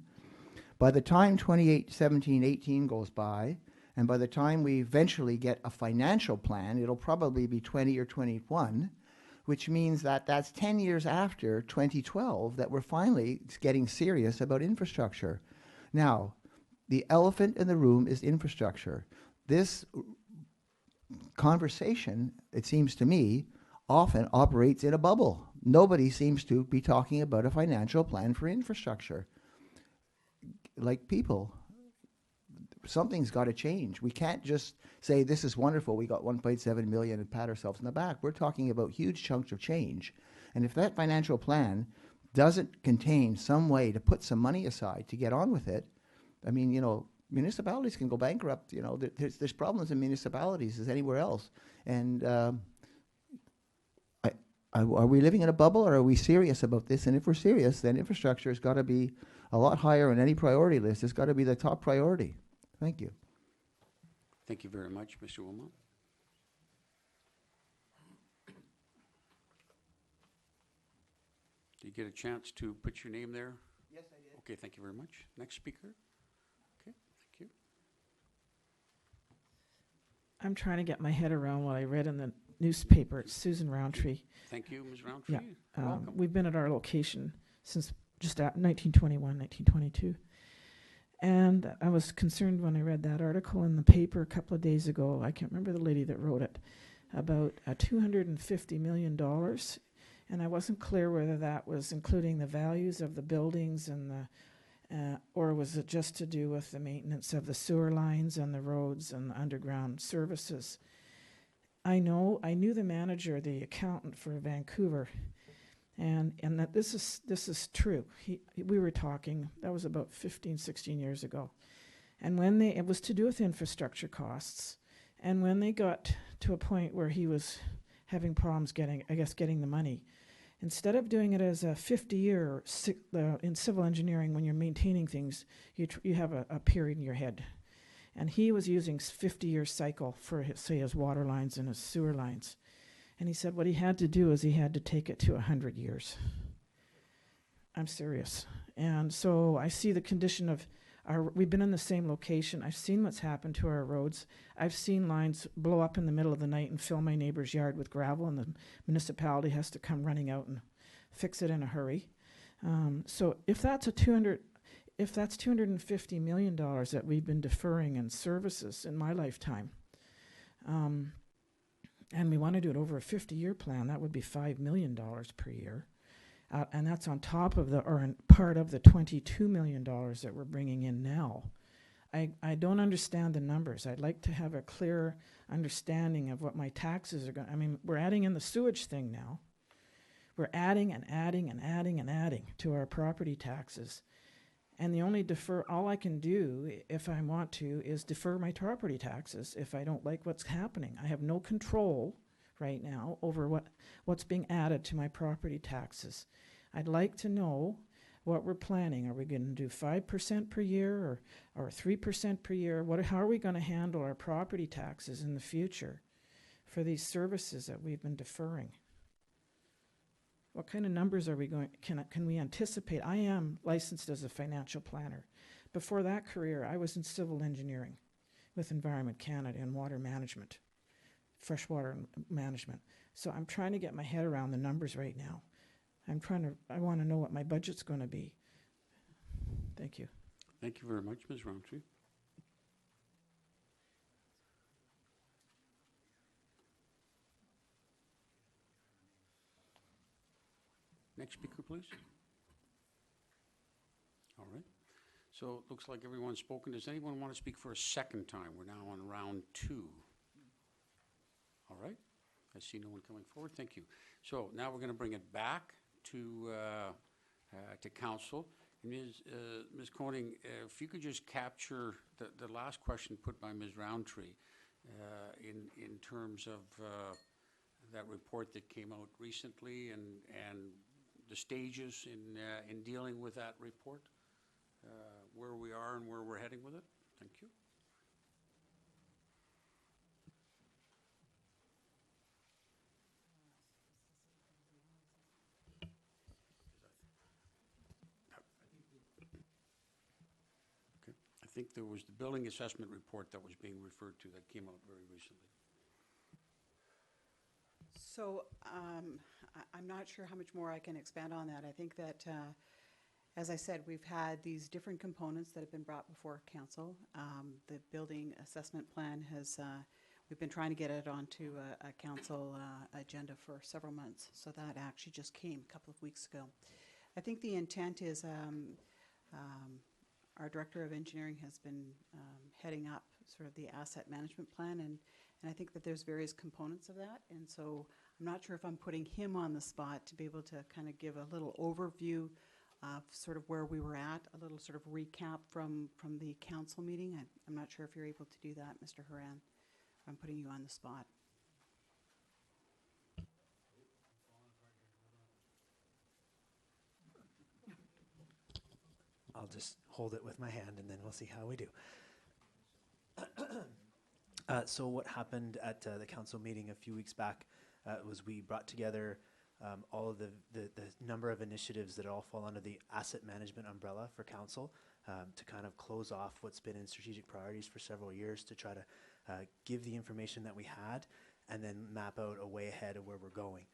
S18: By the time 2017-18 goes by, and by the time we eventually get a financial plan, it'll probably be 20 or 21, which means that that's 10 years after 2012 that we're finally getting serious about infrastructure. Now, the elephant in the room is infrastructure. This conversation, it seems to me, often operates in a bubble. Nobody seems to be talking about a financial plan for infrastructure. Like people, something's got to change. We can't just say, this is wonderful, we got 1.7 million and pat ourselves in the back. We're talking about huge chunks of change. And if that financial plan doesn't contain some way to put some money aside to get on with it, I mean, you know, municipalities can go bankrupt. You know, there's problems in municipalities as anywhere else. And are we living in a bubble, or are we serious about this? And if we're serious, then infrastructure has got to be a lot higher on any priority list. It's got to be the top priority. Thank you.
S5: Thank you very much, Mr. Wilmot. Did you get a chance to put your name there?
S18: Yes, I did.
S5: Okay, thank you very much. Next speaker. Okay, thank you.
S19: I'm trying to get my head around what I read in the newspaper. It's Susan Roundtree.
S5: Thank you, Ms. Roundtree.
S19: Yeah.
S5: Welcome.
S19: We've been at our location since just at 1921, 1922. And I was concerned when I read that article in the paper a couple of days ago. I can't remember the lady that wrote it, about $250 million. And I wasn't clear whether that was including the values of the buildings and the, or was it just to do with the maintenance of the sewer lines and the roads and the underground services. I knew the manager, the accountant for Vancouver, and that this is true. We were talking, that was about 15, 16 years ago. And when it was to do with infrastructure costs, and when they got to a point where he was having problems getting the money, instead of doing it as a 50-year, in civil engineering, when you're maintaining things, you have a period in your head. And he was using 50-year cycle for his water lines and his sewer lines. And he said what he had to do is he had to take it to 100 years. I'm serious. And so I see the condition of we've been in the same location. I've seen what's happened to our roads. I've seen lines blow up in the middle of the night and fill my neighbor's yard with gravel, and the municipality has to come running out and fix it in a hurry. So if that's $250 million that we've been deferring in services in my lifetime, and we want to do it over a 50-year plan, that would be $5 million per year. And that's on top of part of the $22 million that we're bringing in now. I don't understand the numbers. I'd like to have a clear understanding of what my taxes are going to, I mean, we're adding in the sewage thing now. We're adding and adding and adding and adding to our property taxes. And all I can do, if I want to, is defer my property taxes if I don't like what's happening. I have no control right now over what's being added to my property taxes. I'd like to know what we're planning. Are we going to do 5% per year or 3% per year? How are we going to handle our property taxes in the future for these services that we've been deferring? What kind of numbers are we can we anticipate? I am licensed as a financial planner. Before that career, I was in civil engineering with Environment Canada and water management, freshwater management. So I'm trying to get my head around the numbers right now. I want to know what my budget's going to be. Thank you.
S5: Thank you very much, Ms. Roundtree. Next speaker, please. All right. So it looks like everyone's spoken. Does anyone want to speak for a second time? We're now on round 2. All right. I see no one coming forward. Thank you. So now we're going to bring it back to council. Ms. Koning, if you could just capture the last question put by Ms. Roundtree in terms of that report that came out recently and the stages in dealing with that report, where we are and where we're heading with it. Thank you. Okay. I think there was the building assessment report that was being referred to that came out very recently.
S3: So I'm not sure how much more I can expand on that. I think that, as I said, we've had these different components that have been brought before council. The building assessment plan we've been trying to get it onto a council agenda for several months. So that actually just came a couple of weeks ago. I think the intent is our director of engineering has been heading up sort of the asset management plan, and I think that there's various components of that, and so I'm not sure if I'm putting him on the spot to be able to kind of give a little overview of sort of where we were at, a little sort of recap from the council meeting. I'm not sure if you're able to do that, Mr. Horan. I'm putting you on the spot.
S20: I'll just hold it with my hand and then we'll see how we do. So what happened at the council meeting a few weeks back was we brought together all of the number of initiatives that all fall under the asset management umbrella for council to kind of close off what's been in strategic priorities for several years, to try to give the information that we had and then map out a way ahead of where we're going.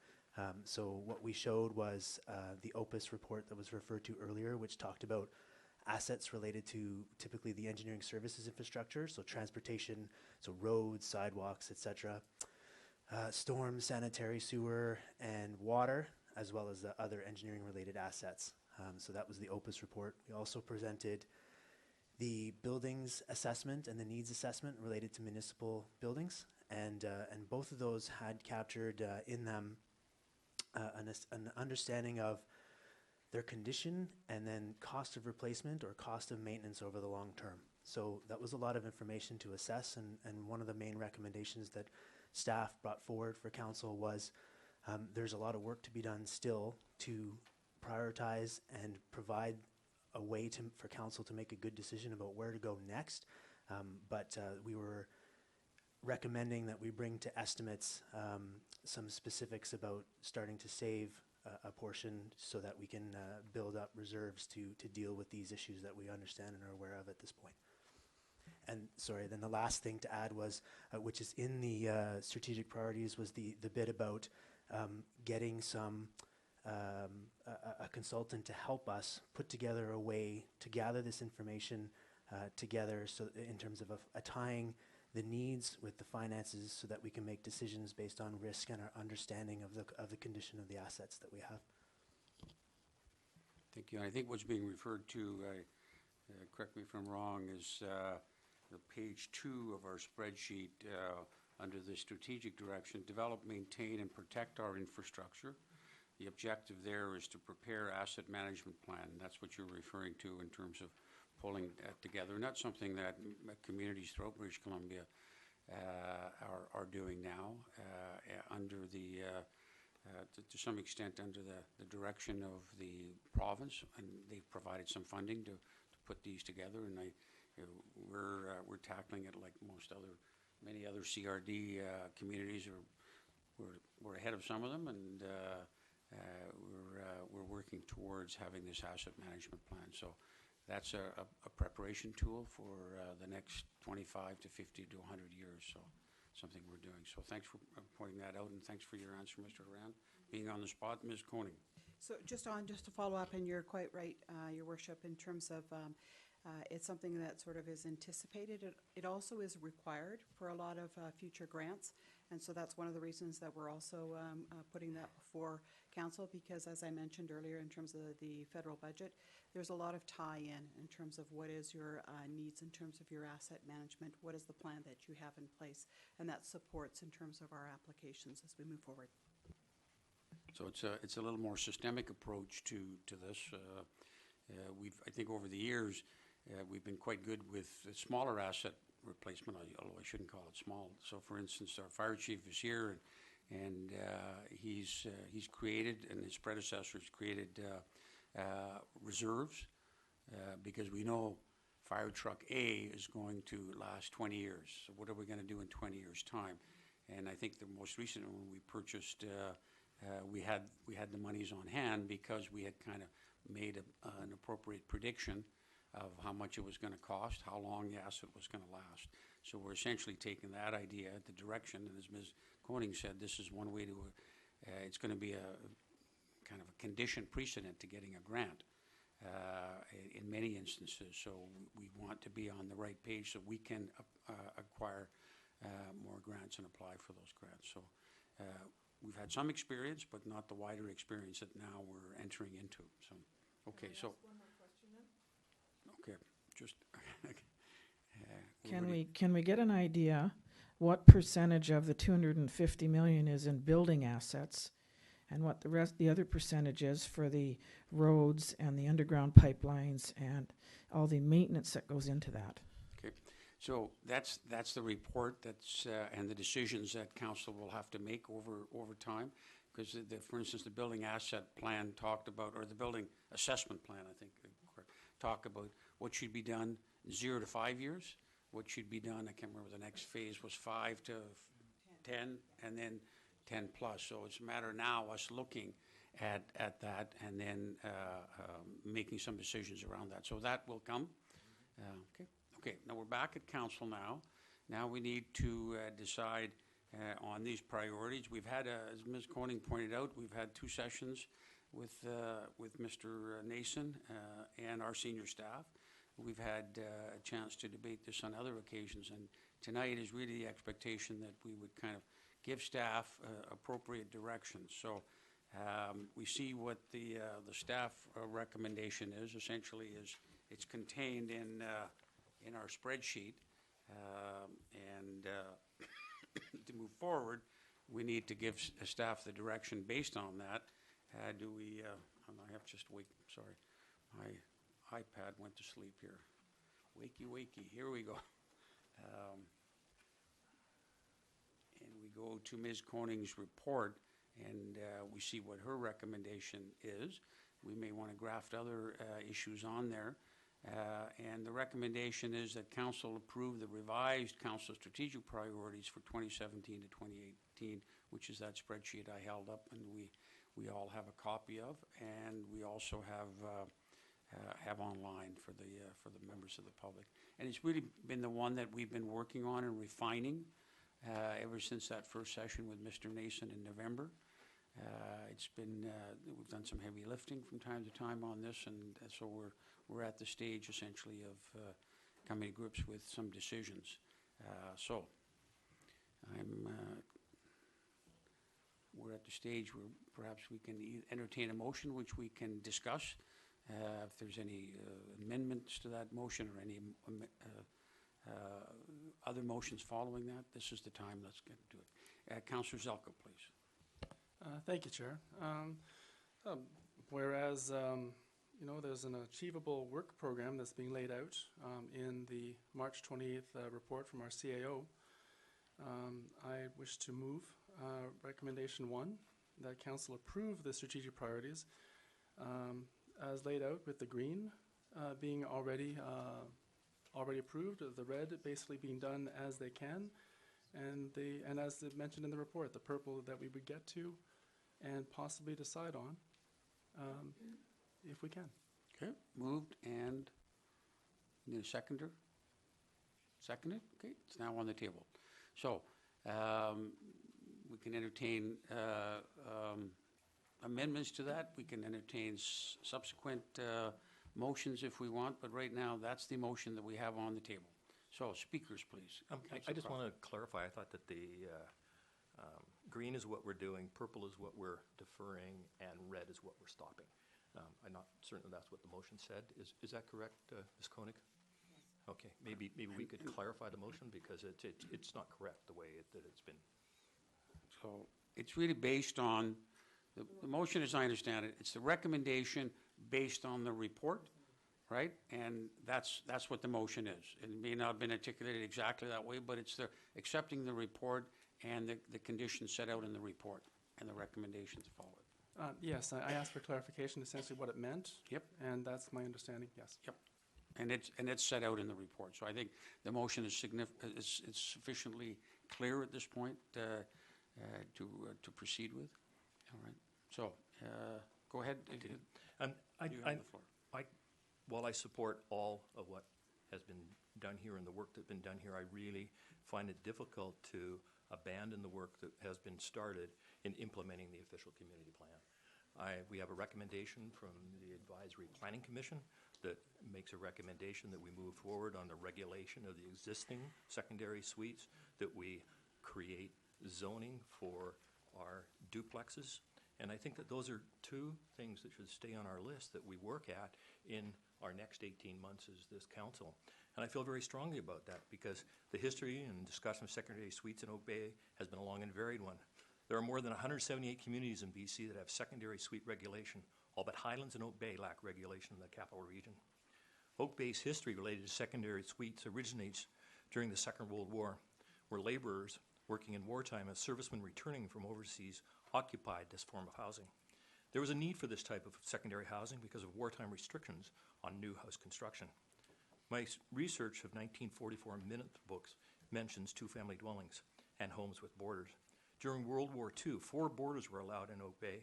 S20: So what we showed was the OPUS report that was referred to earlier, which talked about assets related to typically the engineering services infrastructure, so transportation, so roads, sidewalks, etc., storm, sanitary, sewer, and water, as well as the other engineering related assets. So that was the OPUS report. We also presented the buildings assessment and the needs assessment related to municipal buildings, and both of those had captured in them an understanding of their condition and then cost of replacement or cost of maintenance over the long term. So that was a lot of information to assess, and one of the main recommendations that staff brought forward for council was there's a lot of work to be done still to prioritize and provide a way for council to make a good decision about where to go next. But we were recommending that we bring to estimates some specifics about starting to save a portion so that we can build up reserves to deal with these issues that we understand and are aware of at this point. And sorry, then the last thing to add was, which is in the strategic priorities, was the bit about getting some a consultant to help us put together a way to gather this information together, so in terms of tying the needs with the finances, so that we can make decisions based on risk and our understanding of the condition of the assets that we have.
S5: Thank you. I think what's being referred to, correct me if I'm wrong, is the page 2 of our spreadsheet under the strategic direction: develop, maintain, and protect our infrastructure. The objective there is to prepare asset management plan. And that's what you're referring to in terms of pulling that together. And that's something that communities throughout British Columbia are doing now under the to some extent under the direction of the province, and they've provided some funding to put these together. And we're tackling it like many other CRD communities. We're ahead of some of them, and we're working towards having this asset management plan. So that's a preparation tool for the next 25 to 50 to 100 years. So something we're doing. So thanks for pointing that out, and thanks for your answer, Mr. Horan. Being on the spot, Ms. Koning.
S9: So just to follow up, and you're quite right, Your Worship, in terms of it's something that sort of is anticipated. It also is required for a lot of future grants, and so that's one of the reasons that we're also putting that before council, because as I mentioned earlier, in terms of the federal budget, there's a lot of tie-in in terms of what is your needs in terms of your asset management, what is the plan that you have in place, and that supports in terms of our applications as we move forward.
S5: So it's a little more systemic approach to this. I think over the years, we've been quite good with smaller asset replacement, although I shouldn't call it small. So for instance, our fire chief is here, and he's created, and his predecessors created reserves, because we know fire truck A is going to last 20 years. So what are we going to do in 20 years' time? And I think the most recent one we purchased, we had the monies on hand because we had kind of made an appropriate prediction of how much it was going to cost, how long the asset was going to last. So we're essentially taking that idea, the direction, and as Ms. Koning said, this is one way to, it's going to be a kind of a condition precedent to getting a grant in many instances. So we want to be on the right page so we can acquire more grants and apply for those grants. So we've had some experience, but not the wider experience that now we're entering into. So, okay, so.
S19: One more question then?
S5: Okay, just.
S19: Can we get an idea what percentage of the 250 million is in building assets, and what the other percentage is for the roads and the underground pipelines and all the maintenance that goes into that?
S5: Okay, so that's the report and the decisions that council will have to make over time, because for instance, the building asset plan talked about, or the building assessment plan, I think, talk about what should be done in 0 to 5 years, what should be done, I can't remember, the next phase was 5 to 10, and then 10 plus. So it's a matter now us looking at that and then making some decisions around that. So that will come. Okay. Now we're back at council now. Now we need to decide on these priorities. We've had, as Ms. Koning pointed out, we've had 2 sessions with Mr. Nason and our senior staff. We've had a chance to debate this on other occasions, and tonight is really the expectation that we would kind of give staff appropriate directions. So we see what the staff recommendation is. Essentially, is it's contained in our spreadsheet, and to move forward, we need to give staff the direction based on that. Do we? I have to just wait. Sorry, my iPad went to sleep here. Wakey. Here we go. And we go to Ms. Koning's report, and we see what her recommendation is. We may want to graft other issues on there. And the recommendation is that council approve the revised council strategic priorities for 2017 to 2018, which is that spreadsheet I held up, and we all have a copy of, and we also have online for the members of the public. And it's really been the one that we've been working on and refining ever since that first session with Mr. Nason in November. It's been, we've done some heavy lifting from time to time on this, and so we're at the stage essentially of coming to grips with some decisions. So we're at the stage where perhaps we can entertain a motion which we can discuss. If there's any amendments to that motion or any other motions following that, this is the time. Let's get to it. Councillor Zelka, please.
S10: Thank you, Chair. Whereas, there's an achievable work program that's being laid out in the March 28th report from our CAO, I wish to move recommendation 1, that Council approve the strategic priorities as laid out, with the green being already approved, the red basically being done as they can, and as mentioned in the report, the purple that we would get to and possibly decide on if we can.
S5: Okay, moved, and need a seconder? Seconded? Okay, it's now on the table. So we can entertain amendments to that. We can entertain subsequent motions if we want, but right now that's the motion that we have on the table. So speakers, please.
S7: I just want to clarify. I thought that the green is what we're doing, purple is what we're deferring, and red is what we're stopping. I'm not certain that's what the motion said. Is that correct, Ms. Koenig? Okay, maybe we could clarify the motion, because it's not correct the way that it's been.
S5: So it's really based on, the motion as I understand it, it's the recommendation based on the report, right? And that's what the motion is. It may not have been articulated exactly that way, but it's the accepting the report and the conditions set out in the report and the recommendations followed.
S10: Yes, I asked for clarification, essentially what it meant.
S5: Yep.
S10: And that's my understanding, yes.
S5: Yep. And it's set out in the report. So I think the motion is sufficiently clear at this point to proceed with. All right. So go ahead. You have the floor.
S7: While I support all of what has been done here and the work that's been done here, I really find it difficult to abandon the work that has been started in implementing the official community plan. We have a recommendation from the Advisory Planning Commission that makes a recommendation that we move forward on the regulation of the existing secondary suites, that we create zoning for our duplexes. And I think that those are two things that should stay on our list that we work at in our next 18 months as this council. And I feel very strongly about that, because the history and discussion of secondary suites in Oak Bay has been a long and varied one. There are more than 178 communities in BC that have secondary suite regulation, all but Highlands and Oak Bay lack regulation in the capital region. Oak Bay's history related to secondary suites originates during the Second World War, where laborers working in wartime as servicemen returning from overseas occupied this form of housing. There was a need for this type of secondary housing because of wartime restrictions on new house construction. My research of 1944 minute books mentions two-family dwellings and homes with borders. During World War II, 4 borders were allowed in Oak Bay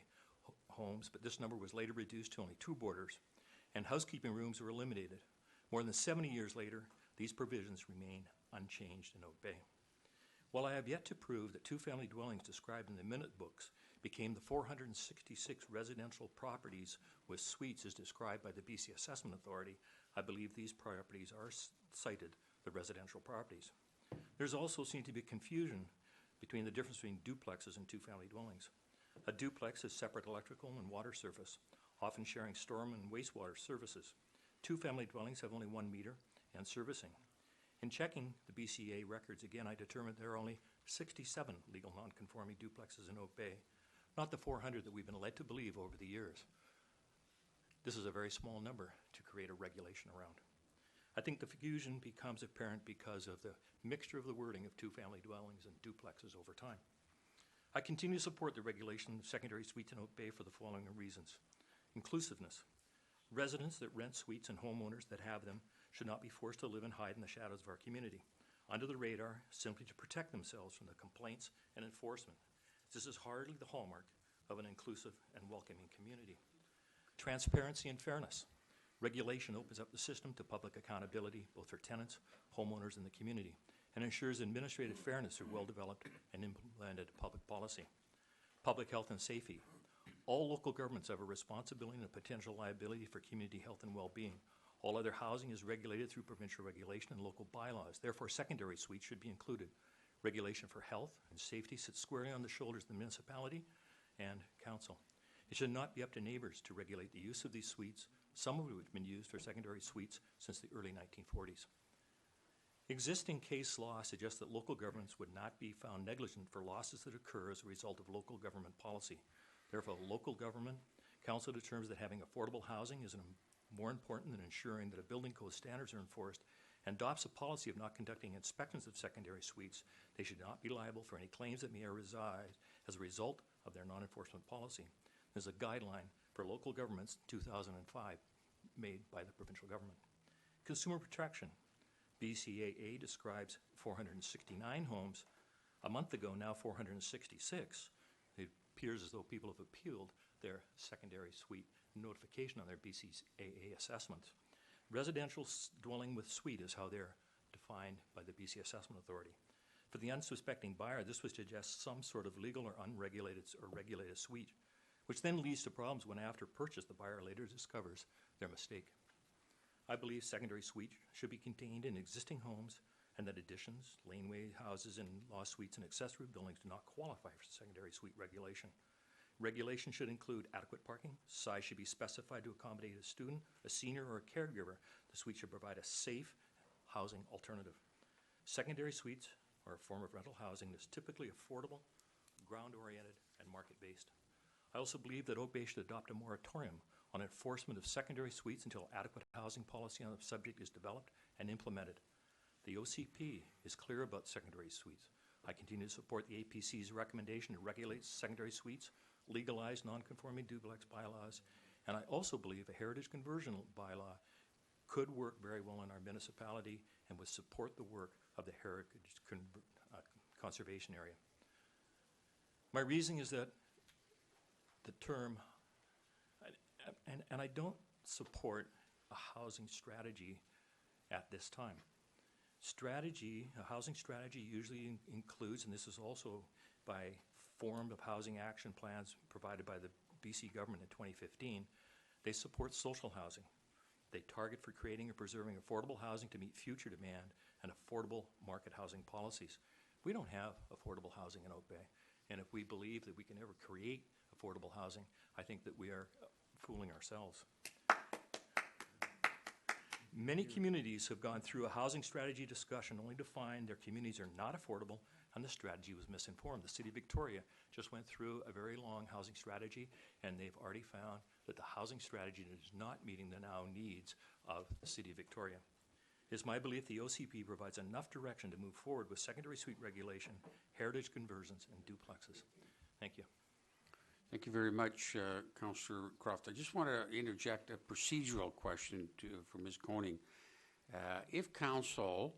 S7: homes, but this number was later reduced to only 2 borders, and housekeeping rooms were eliminated. More than 70 years later, these provisions remain unchanged in Oak Bay. While I have yet to prove that two-family dwellings described in the minute books became the 466 residential properties with suites as described by the BC Assessment Authority, I believe these properties are cited the residential properties. There's also seemed to be confusion between the difference between duplexes and two-family dwellings. A duplex is separate electrical and water service, often sharing storm and wastewater services. Two-family dwellings have only 1 meter and servicing. In checking the BCA records again, I determined there are only 67 legal non-conforming duplexes in Oak Bay, not the 400 that we've been led to believe over the years. This is a very small number to create a regulation around. I think the confusion becomes apparent because of the mixture of the wording of two-family dwellings and duplexes over time. I continue to support the regulation of secondary suites in Oak Bay for the following reasons. Inclusiveness. Residents that rent suites and homeowners that have them should not be forced to live and hide in the shadows of our community, under the radar, simply to protect themselves from the complaints and enforcement. This is hardly the hallmark of an inclusive and welcoming community. Transparency and fairness. Regulation opens up the system to public accountability, both for tenants, homeowners, and the community, and ensures administrative fairness through well-developed and implemented public policy. Public health and safety. All local governments have a responsibility and a potential liability for community health and well-being. All other housing is regulated through provincial regulation and local bylaws. Therefore, secondary suites should be included. Regulation for health and safety sits squarely on the shoulders of the municipality and council. It should not be up to neighbors to regulate the use of these suites, some of which have been used for secondary suites since the early 1940s. Existing case law suggests that local governments would not be found negligent for losses that occur as a result of local government policy. Therefore, local government council determines that having affordable housing is more important than ensuring that a building code standards are enforced, and adopts a policy of not conducting inspections of secondary suites. They should not be liable for any claims that may arise as a result of their non-enforcement policy. There's a guideline for local governments in 2005 made by the provincial government. Consumer protection. BCAA describes 469 homes. A month ago, now 466. It appears as though people have appealed their secondary suite notification on their BCAA assessments. Residential dwelling with suite is how they're defined by the BC Assessment Authority. For the unsuspecting buyer, this would suggest some sort of legal or unregulated or regulated suite, which then leads to problems when after purchase the buyer later discovers their mistake. I believe secondary suites should be contained in existing homes, and that additions, laneway houses, and law suites and accessory buildings do not qualify for secondary suite regulation. Regulation should include adequate parking. Size should be specified to accommodate a student, a senior, or a caregiver. The suite should provide a safe housing alternative. Secondary suites are a form of rental housing that is typically affordable, ground-oriented, and market-based. I also believe that Oak Bay should adopt a moratorium on enforcement of secondary suites until adequate housing policy on the subject is developed and implemented. The OCP is clear about secondary suites. I continue to support the APC's recommendation to regulate secondary suites, legalize non-conforming duplex bylaws, and I also believe a heritage conversion bylaw could work very well in our municipality and would support the work of the heritage conservation area. My reasoning is that the term, and I don't support a housing strategy at this time. A housing strategy usually includes, and this is also by form of housing action plans provided by the BC government in 2015, they support social housing. They target for creating and preserving affordable housing to meet future demand and affordable market housing policies. We don't have affordable housing in Oak Bay, and if we believe that we can ever create affordable housing, I think that we are fooling ourselves. Many communities have gone through a housing strategy discussion only to find their communities are not affordable and the strategy was misinformed. The City of Victoria just went through a very long housing strategy, and they've already found that the housing strategy is not meeting the now needs of the City of Victoria. It's my belief the OCP provides enough direction to move forward with secondary suite regulation, heritage conversions, and duplexes. Thank you.
S5: Thank you very much, Councillor Croft. I just want to interject a procedural question for Ms. Koning. If council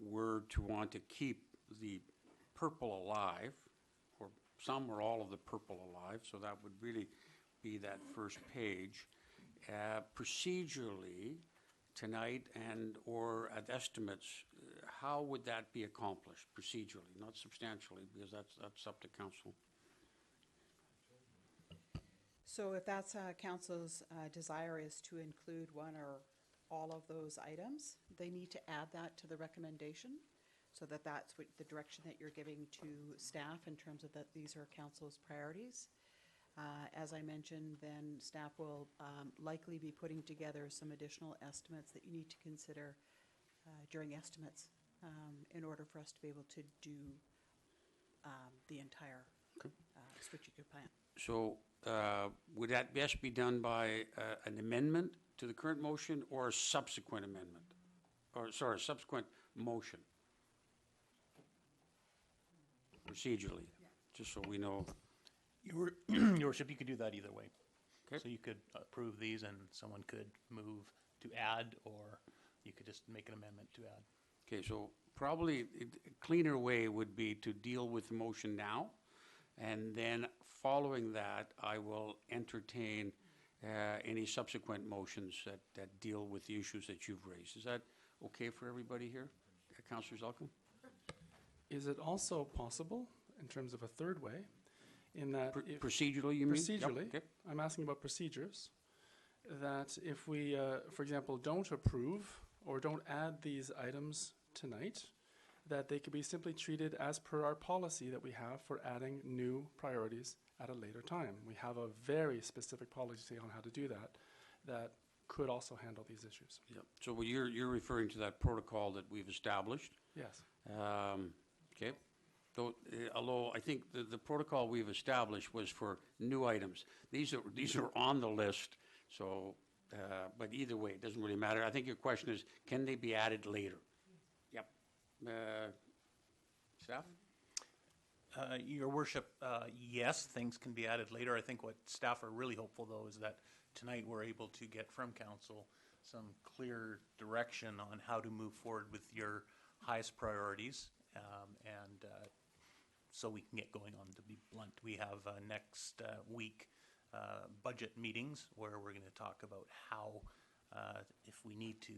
S5: were to want to keep the purple alive, or some or all of the purple alive, so that would really be that first page, procedurally tonight and or at estimates, how would that be accomplished procedurally, not substantially, because that's up to council.
S3: So if that's council's desire is to include one or all of those items, they need to add that to the recommendation so that that's what the direction that you're giving to staff in terms of that these are council's priorities. As I mentioned, then staff will likely be putting together some additional estimates that you need to consider during estimates in order for us to be able to do the entire strategic plan.
S5: So would that best be done by an amendment to the current motion or a subsequent amendment? Or, sorry, a subsequent motion? Procedurally, just so we know.
S21: Your Worship, you could do that either way. Okay. So you could approve these and someone could move to add, or you could just make an amendment to add.
S5: Okay, so probably a cleaner way would be to deal with the motion now, and then following that, I will entertain any subsequent motions that deal with the issues that you've raised. Is that okay for everybody here? Councillor Zelkin?
S10: Is it also possible, in terms of a third way, in that if
S5: Procedurally, you mean? Yep,
S10: procedurally,
S5: okay.
S10: I'm asking about procedures, that if we, for example, don't approve or don't add these items tonight, that they could be simply treated as per our policy that we have for adding new priorities at a later time. We have a very specific policy on how to do that, that could also handle these issues.
S5: Yep. So what you're referring to that protocol that we've established?
S10: Yes.
S5: Okay. So, although I think the protocol we've established was for new items. These are on the list, so, but either way, it doesn't really matter. I think your question is, can they be added later? Yep. Staff?
S21: Your worship, yes, things can be added later. I think what staff are really hopeful, though, is that tonight we're able to get from council some clear direction on how to move forward with your highest priorities, and so we can get going on. To be blunt, we have next week budget meetings where we're going to talk about how, if we need to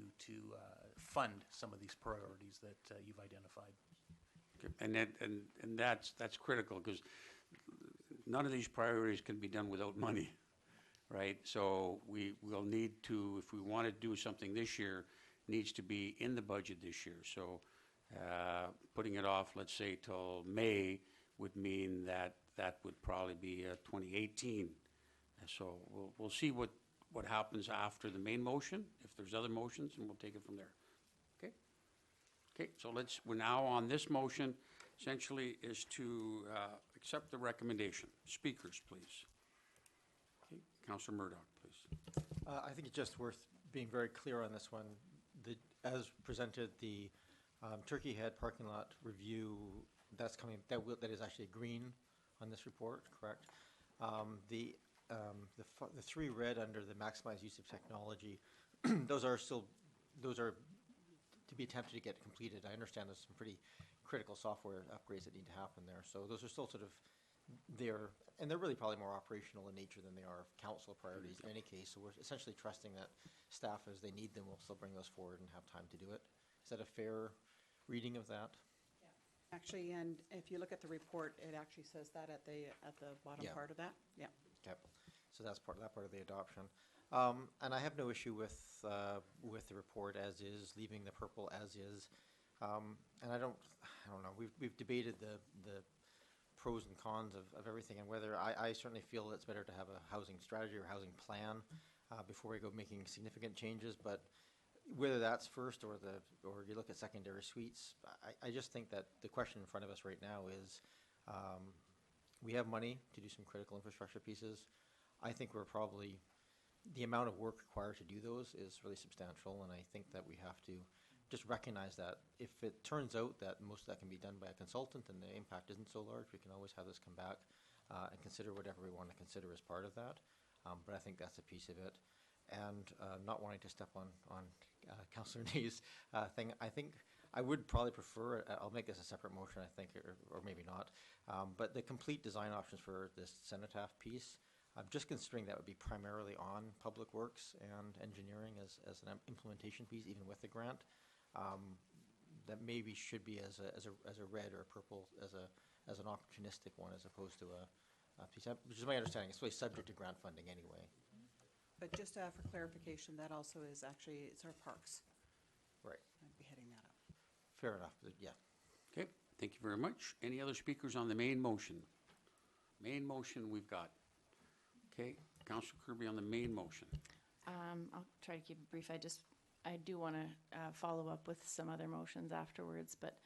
S21: fund some of these priorities that you've identified.
S5: Okay. And that's critical, because none of these priorities can be done without money, right? So we'll need to, if we want to do something this year, needs to be in the budget this year. So putting it off, let's say, till May would mean that would probably be 2018. So we'll see what happens after the main motion, if there's other motions, and we'll take it from there. Okay? Okay, so we're now on this motion, essentially is to accept the recommendation. Speakers, please. Okay, Councillor Murdoch, please.
S8: I think it's just worth being very clear on this one. As presented, the Turkey Head parking lot review, that's coming, that is actually green on this report, correct? The three red under the maximized use of technology, those are to be attempted to get completed. I understand there's some pretty critical software upgrades that need to happen there. So those are still sort of there, and they're really probably more operational in nature than they are council priorities in any case. So we're essentially trusting that staff, as they need them, will still bring those forward and have time to do it. Is that a fair reading of that?
S9: Yeah. Actually, and if you look at the report, it actually says that at the bottom part of that. Yeah.
S8: Okay. So that's part of the adoption. And I have no issue with the report as is, leaving the purple as is. And I don't know. We've debated the pros and cons of everything, and whether I certainly feel it's better to have a housing strategy or housing plan before we go making significant changes. But whether that's first or you look at secondary suites, I just think that the question in front of us right now is we have money to do some critical infrastructure pieces. I think we're probably, the amount of work required to do those is really substantial, and I think that we have to just recognize that if it turns out that most of that can be done by a consultant and the impact isn't so large, we can always have this come back and consider whatever we want to consider as part of that. But I think that's a piece of it. And not wanting to step on Councillor Nay's thing, I think I would probably prefer, I'll make this a separate motion, I think, or maybe not, but the complete design options for this cenotaph piece, I'm just considering that would be primarily on Public Works and Engineering as an implementation piece, even with the grant. That maybe should be as a red or a purple, as an opportunistic one, as opposed to a piece, which is my understanding. It's really subject to grant funding anyway.
S9: But just for clarification, that also is actually, it's our parks.
S8: Right.
S9: I'd be heading that up.
S8: Fair enough, but yeah.
S5: Okay, thank you very much. Any other speakers on the main motion? Main motion we've got. Okay, Councillor Kirby on the main motion.
S11: I'll try to keep it brief. I do want to follow up with some other motions afterwards, but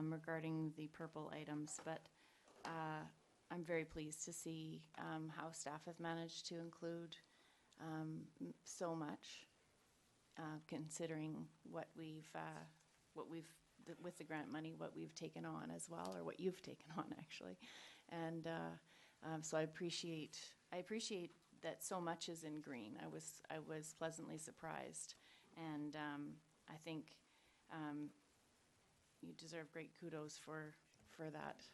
S11: regarding the purple items. But I'm very pleased to see how staff have managed to include so much, considering what we've with the grant money, what we've taken on as well, or what you've taken on actually, and so I appreciate that so much is in green. I was pleasantly surprised, and I think you deserve great kudos for that,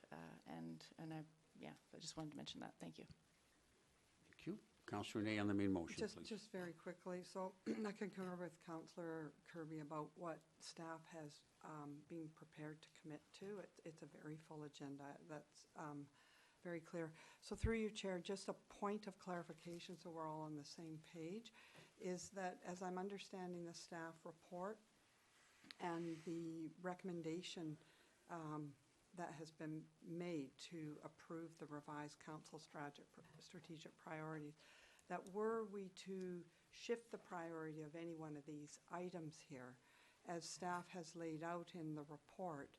S11: and I just wanted to mention that. Thank you.
S5: Thank you. Councillor Ney on the main motion, please.
S9: Just very quickly, so I concur with Councillor Kirby about what staff has been prepared to commit to. It's a very full agenda. That's very clear. So through you, Chair, just a point of clarification so we're all on the same page, is that as I'm understanding the staff report and the recommendation that has been made to approve the revised council strategic priorities, that were we to shift the priority of any one of these items here, as staff has laid out in the report,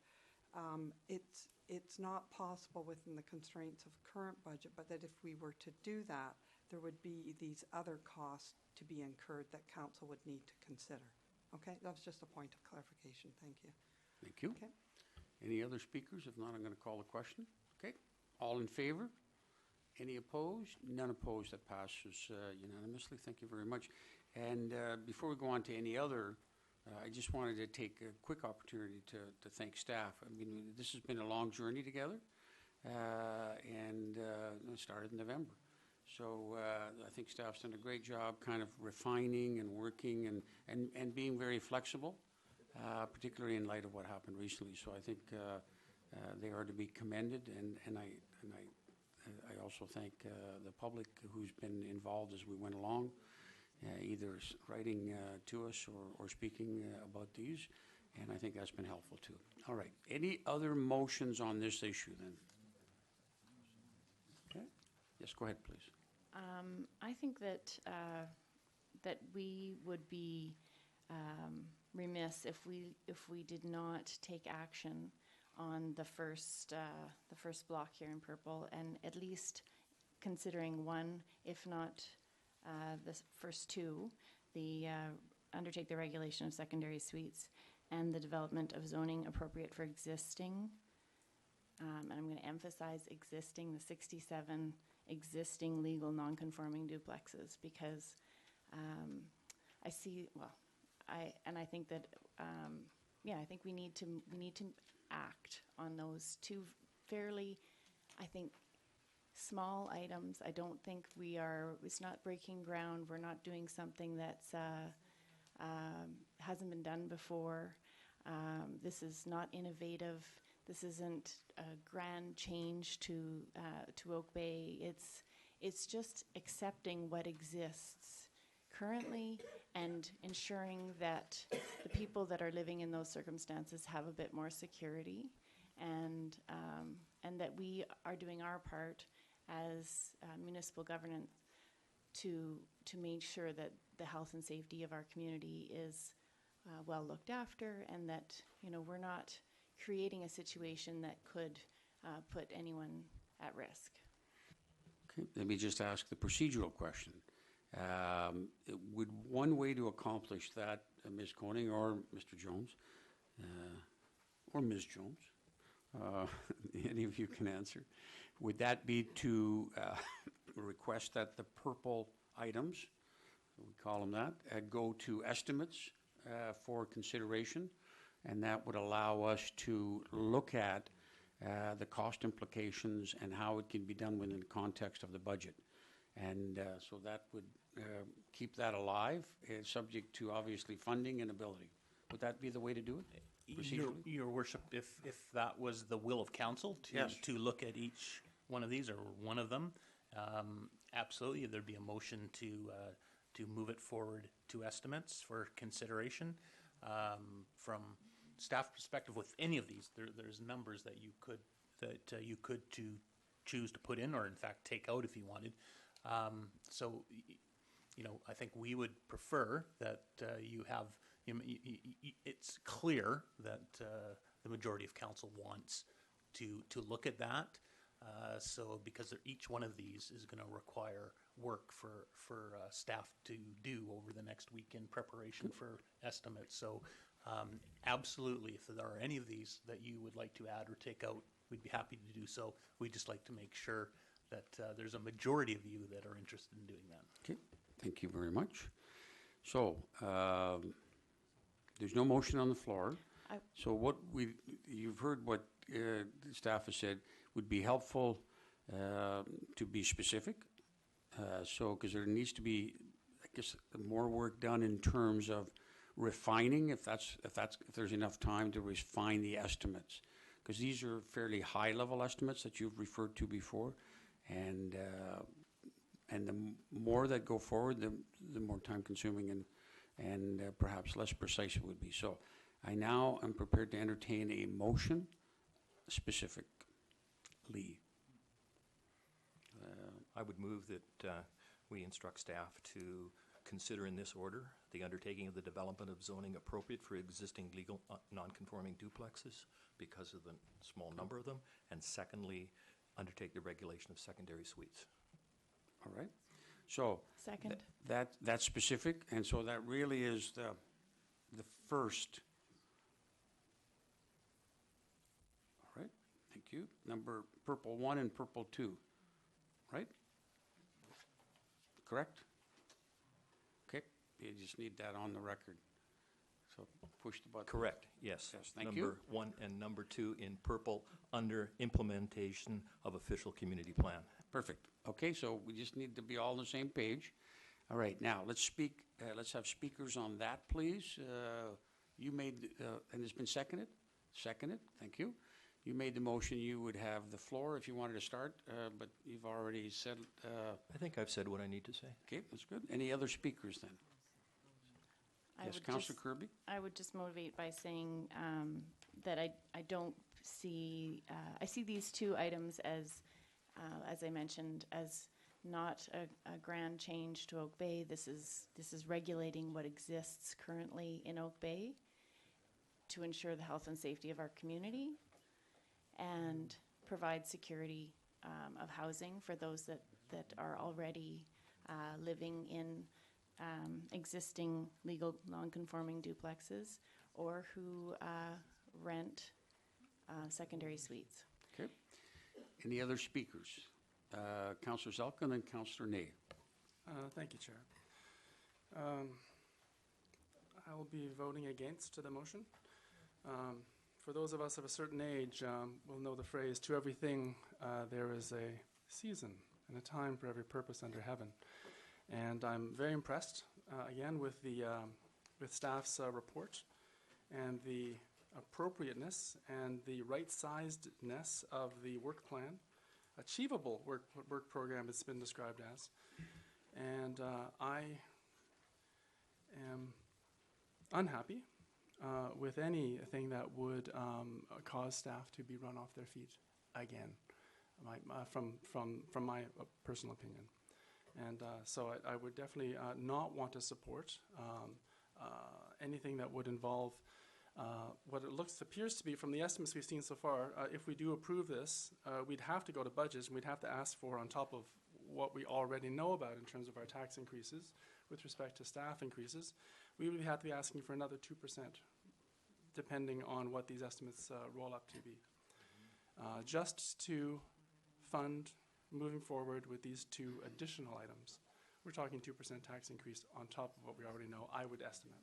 S9: it's not possible within the constraints of current budget, but that if we were to do that, there would be these other costs to be incurred that council would need to consider. Okay, that was just a point of clarification. Thank you.
S5: Thank you.
S9: Okay.
S5: Any other speakers? If not, I'm going to call the question. Okay. All in favor? Any opposed? None opposed. That passes unanimously. Thank you very much. And before we go on to any other, I just wanted to take a quick opportunity to thank staff. I mean, this has been a long journey together, and it started in November. So I think staff's done a great job kind of refining and working and being very flexible, particularly in light of what happened recently. So I think they are to be commended, and I also thank the public who's been involved as we went along, either writing to us or speaking about these, and I think that's been helpful too. All right, any other motions on this issue then? Okay, yes, go ahead, please.
S11: I think that that we would be remiss if we did not take action on the first block here in purple, and at least considering one, if not the first two, the undertake the regulation of secondary suites and the development of zoning appropriate for existing, and I'm going to emphasize existing, the 67 existing legal non-conforming duplexes, because I see, well, I think that I think we need to act on those two fairly, I think, small items. I don't think it's not breaking ground. We're not doing something that's hasn't been done before. This is not innovative. This isn't a grand change to Oak Bay. It's just accepting what exists currently and ensuring that the people that are living in those circumstances have a bit more security, and that we are doing our part as municipal governance to make sure that the health and safety of our community is well looked after, and that we're not creating a situation that could put anyone at risk.
S5: Okay, let me just ask the procedural question. Would one way to accomplish that, Ms. Koenig or Mr. Jones, or Ms. Jones, any of you can answer, would that be to request that the purple items, we call them that, go to estimates for consideration, and that would allow us to look at the cost implications and how it can be done within the context of the budget. And so that would keep that alive, subject to obviously funding and ability. Would that be the way to do it?
S21: Your worship, if that was the will of council to look at each one of these or one of them, absolutely, there'd be a motion to move it forward to estimates for consideration. From staff perspective, with any of these, there's numbers that you could choose to put in, or in fact take out if you wanted. So, I think we would prefer that you have. It's clear that the majority of council wants to look at that. So, because each one of these is going to require work for staff to do over the next week in preparation for estimates. So, absolutely, if there are any of these that you would like to add or take out, we'd be happy to do so. We'd just like to make sure that there's a majority of you that are interested in doing that.
S5: Okay, thank you very much. So, there's no motion on the floor. So you've heard what the staff has said. Would be helpful to be specific. Because there needs to be, I guess, more work done in terms of refining, if there's enough time to refine the estimates. because these are fairly high-level estimates that you've referred to before, and the more that go forward, the more time-consuming and perhaps less precise it would be. So I now am prepared to entertain a motion specifically.
S7: I would move that we instruct staff to consider in this order the undertaking of the development of zoning appropriate for existing legal non-conforming duplexes because of the small number of them, and secondly, undertake the regulation of secondary suites.
S5: All right. So
S11: Second.
S5: That's specific, and so that really is the first. All right. Thank you. Number purple 1 and purple 2. Right? Correct? Okay. You just need that on the record. So push the button.
S7: Correct, yes.
S5: Yes, thank you.
S7: Number 1 and number 2 in purple under implementation of official community plan.
S5: Perfect. Okay, so we just need to be all on the same page. All right, now let's speak. Let's have speakers on that, please. You made, and it's been seconded? Seconded, thank you. You made the motion, you would have the floor if you wanted to start, but you've already said.
S7: I think I've said what I need to say.
S5: Okay, that's good. Any other speakers then? Yes, Councillor Kirby?
S11: I would just motivate by saying that I don't see, I see these two items as I mentioned, as not a grand change to Oak Bay. This is regulating what exists currently in Oak Bay to ensure the health and safety of our community and provide security of housing for those that are already living in existing legal non-conforming duplexes or who rent secondary suites.
S5: Okay. Any other speakers? Councillor Zelkin and Councillor Ney.
S10: Thank you, Chair. I will be voting against the motion. For those of us of a certain age, will know the phrase, to everything there is a season and a time for every purpose under heaven. And I'm very impressed, again, with staff's report and the appropriateness and the right-sizedness of the work plan, achievable work program it's been described as. And I am unhappy with anything that would cause staff to be run off their feet again, from my personal opinion. And so I would definitely not want to support anything that would involve what it appears to be from the estimates we've seen so far. If we do approve this, we'd have to go to budgets and we'd have to ask for, on top of what we already know about in terms of our tax increases with respect to staff increases, we would have to be asking for another 2%, depending on what these estimates roll up to be. Just to fund moving forward with these two additional items. We're talking 2% tax increase on top of what we already know, I would estimate.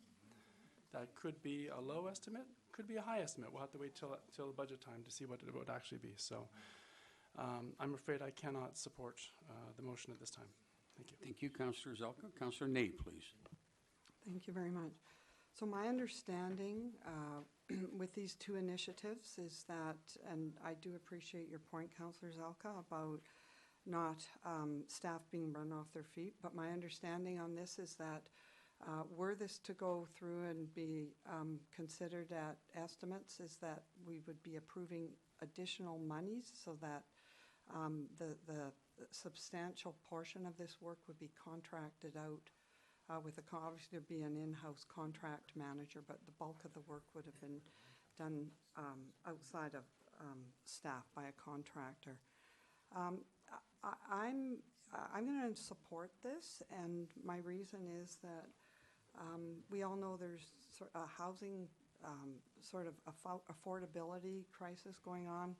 S10: That could be a low estimate, could be a high estimate. We'll have to wait till the budget time to see what it would actually be. So I'm afraid I cannot support the motion at this time. Thank you.
S5: Thank you, Councillor Zelka. Councillor Ney, please.
S9: Thank you very much. So my understanding with these two initiatives is that, and I do appreciate your point, Councillor Zelka, about not staff being run off their feet, but my understanding on this is that were this to go through and be considered at estimates, is that we would be approving additional monies so that the substantial portion of this work would be contracted out with obviously there'd be an in-house contract manager, but the bulk of the work would have been done outside of staff by a contractor. I'm going to support this, and my reason is that we all know there's a housing sort of affordability crisis going on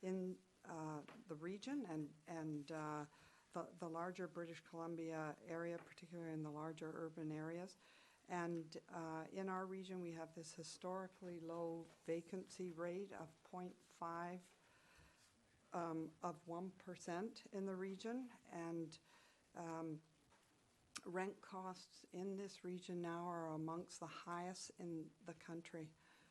S9: in the region and the larger British Columbia area, particularly in the larger urban areas. And in our region, we have this historically low vacancy rate of 0.5 of 1% in the region, and rent costs in this region now are amongst the highest in the country.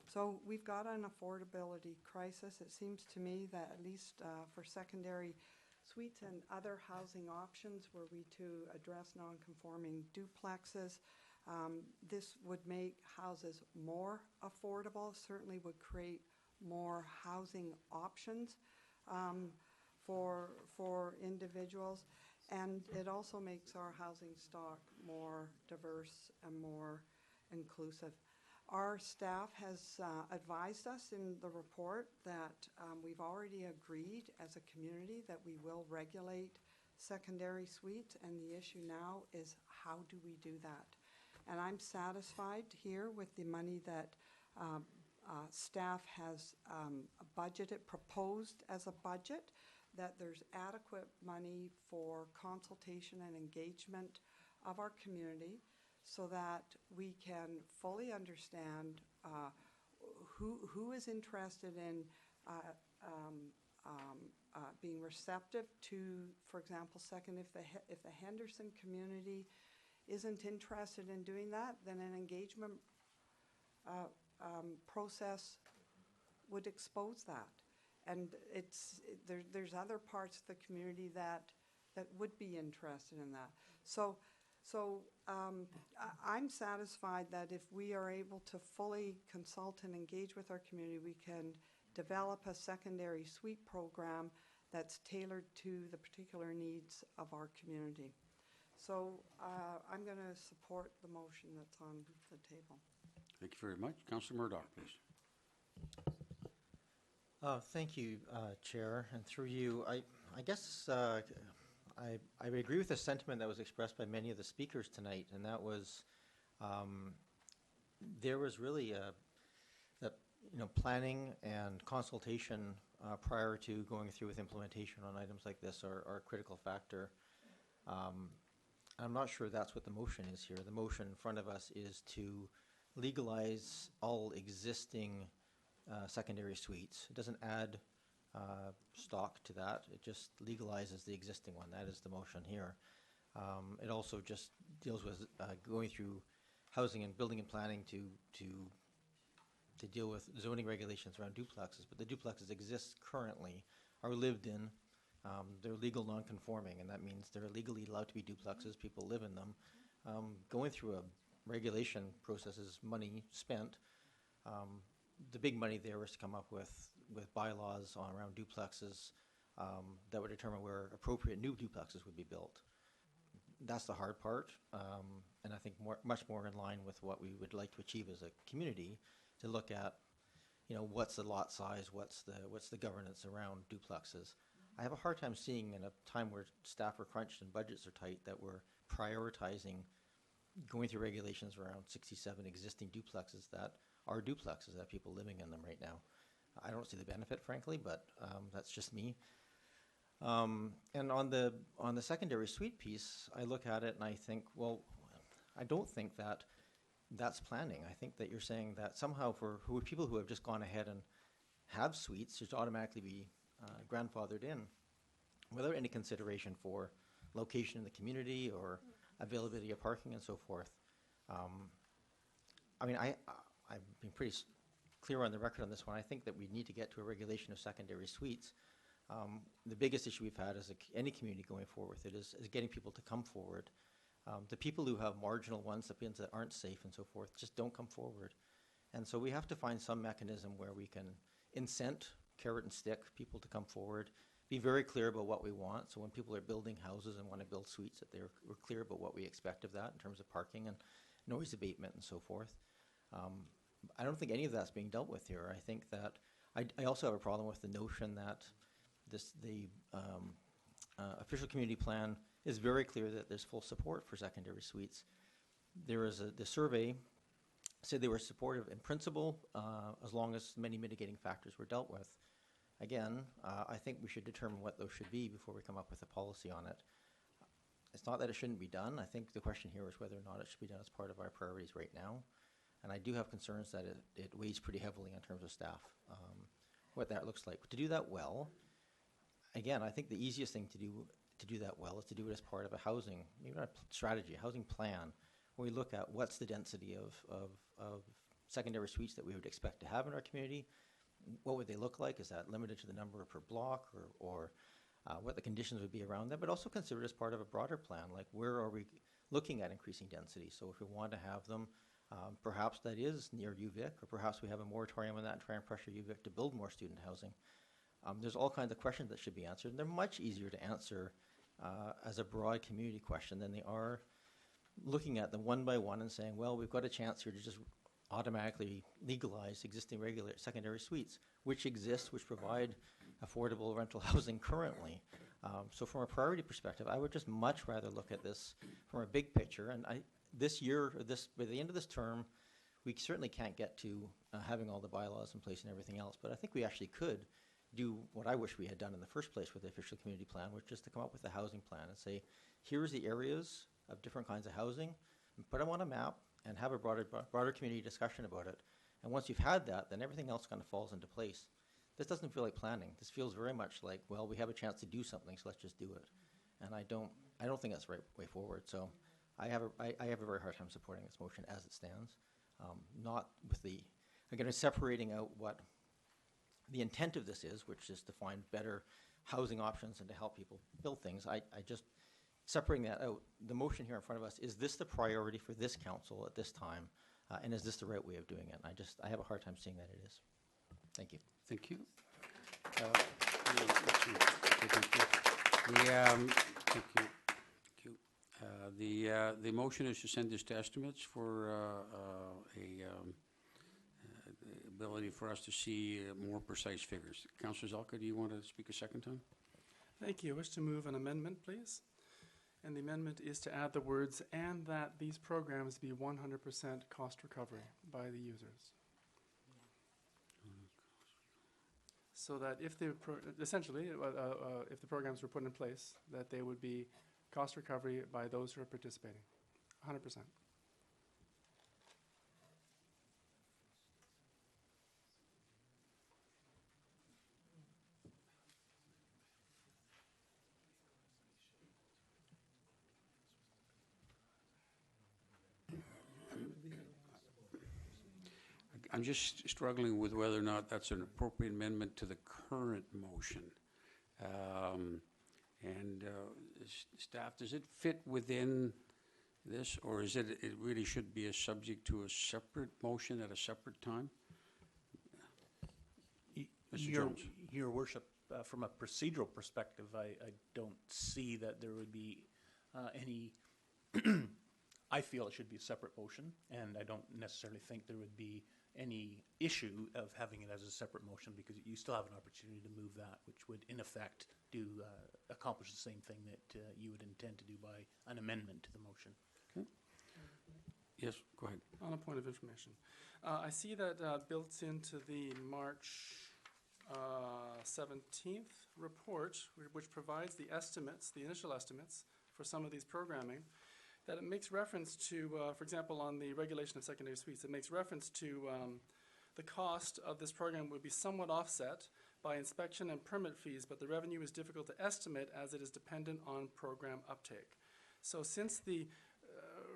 S9: So we've got an affordability crisis. It seems to me that at least for secondary suites and other housing options, were we to address non-conforming duplexes, this would make houses more affordable, certainly would create more housing options for individuals, and it also makes our housing stock more diverse and more inclusive. Our staff has advised us in the report that we've already agreed as a community that we will regulate secondary suites, and the issue now is how do we do that? And I'm satisfied here with the money that staff has budgeted, proposed as a budget, that there's adequate money for consultation and engagement of our community so that we can fully understand who is interested in being receptive to, for example, second, if the Henderson community isn't interested in doing that, then an engagement process would expose that. And there's other parts of the community that would be interested in that. So I'm satisfied that if we are able to fully consult and engage with our community, we can develop a secondary suite program that's tailored to the particular needs of our community. So I'm going to support the motion that's on the table.
S5: Thank you very much. Councillor Murdoch, please.
S8: Thank you, Chair, and through you, I guess I would agree with the sentiment that was expressed by many of the speakers tonight, and that was there was really planning and consultation prior to going through with implementation on items like this are a critical factor. I'm not sure that's what the motion is here. The motion in front of us is to legalize all existing secondary suites. It doesn't add stock to that. It just legalizes the existing one. That is the motion here. It also just deals with going through housing and building and planning to deal with zoning regulations around duplexes. But the duplexes exist currently, are lived in. They're legal non-conforming, and that means they're legally allowed to be duplexes. People live in them. Going through a regulation process is money spent. The big money there is to come up with bylaws around duplexes that would determine where appropriate new duplexes would be built. That's the hard part, and I think much more in line with what we would like to achieve as a community, to look at, what's the lot size, what's the governance around duplexes. I have a hard time seeing in a time where staff are crunched and budgets are tight that we're prioritizing going through regulations around 67 existing duplexes that are duplexes that people living in them right now. I don't see the benefit, frankly, but that's just me. And on the secondary suite piece, I look at it and I think, well, I don't think that that's planning. I think that you're saying that somehow for people who have just gone ahead and have suites, should automatically be grandfathered in without any consideration for location in the community or availability of parking and so forth. I've been pretty clear on the record on this one. I think that we need to get to a regulation of secondary suites. The biggest issue we've had as any community going forward with it is getting people to come forward. The people who have marginal ones, the ones that aren't safe and so forth, just don't come forward. And so we have to find some mechanism where we can incent, carrot and stick, people to come forward, be very clear about what we want. So when people are building houses and want to build suites, that we're clear about what we expect of that in terms of parking and noise abatement and so forth. I don't think any of that's being dealt with here. I think that I also have a problem with the notion that the official community plan is very clear that there's full support for secondary suites. There is the survey said they were supportive in principle as long as many mitigating factors were dealt with. Again, I think we should determine what those should be before we come up with a policy on it. It's not that it shouldn't be done. I think the question here is whether or not it should be done as part of our priorities right now. And I do have concerns that it weighs pretty heavily in terms of staff, what that looks like. But to do that well, again, I think the easiest thing to do that well is to do it as part of a housing, maybe not a strategy, a housing plan, where we look at what's the density of secondary suites that we would expect to have in our community. What would they look like? Is that limited to the number per block, or what the conditions would be around that? But also consider it as part of a broader plan, like where are we looking at increasing density? So if we want to have them, perhaps that is near UVic, or perhaps we have a moratorium on that and try and pressure UVic to build more student housing. There's all kinds of questions that should be answered, and they're much easier to answer as a broad community question than they are looking at them one by one and saying, well, we've got a chance here to just automatically legalize existing regular secondary suites, which exist, which provide affordable rental housing currently. So from a priority perspective, I would just much rather look at this from a big picture. And this year, by the end of this term, we certainly can't get to having all the bylaws in place and everything else, but I think we actually could do what I wish we had done in the first place with the official community plan, which is to come up with a housing plan and say, here's the areas of different kinds of housing, and put them on a map and have a broader community discussion about it. And once you've had that, then everything else kind of falls into place. This doesn't feel like planning. This feels very much like, well, we have a chance to do something, so let's just do it. And I don't think that's the right way forward. So I have a very hard time supporting this motion as it stands. Not with the, again, separating out what the intent of this is, which is to find better housing options and to help people build things. I just, separating that out, the motion here in front of us, is this the priority for this council at this time? And is this the right way of doing it? I have a hard time seeing that it is. Thank you.
S5: Thank you. The motion is to send this to estimates for ability for us to see more precise figures. Councillor Zelka, do you want to speak a second time?
S10: Thank you. I wish to move an amendment, please. And the amendment is to add the words, and that these programs be 100% cost recovery by the users. So that if they, essentially, if the programs were put in place, that they would be cost recovery by those who are participating, 100%.
S5: I'm just struggling with whether or not that's an appropriate amendment to the current motion. Staff, does it fit within this, or is it really should be a subject to a separate motion at a separate time? Mr. Jones.
S21: Your Worship, from a procedural perspective, I don't see that there would be any I feel it should be a separate motion, and I don't necessarily think there would be any issue of having it as a separate motion, because you still have an opportunity to move that, which would in effect accomplish the same thing that you would intend to do by an amendment to the motion.
S5: Okay. Yes, go ahead.
S10: On a point of information, I see that built into the March 17th report, which provides the estimates, the initial estimates for some of these programming, that it makes reference to, for example, on the regulation of secondary suites, it makes reference to the cost of this program would be somewhat offset by inspection and permit fees, but the revenue is difficult to estimate as it is dependent on program uptake. So since the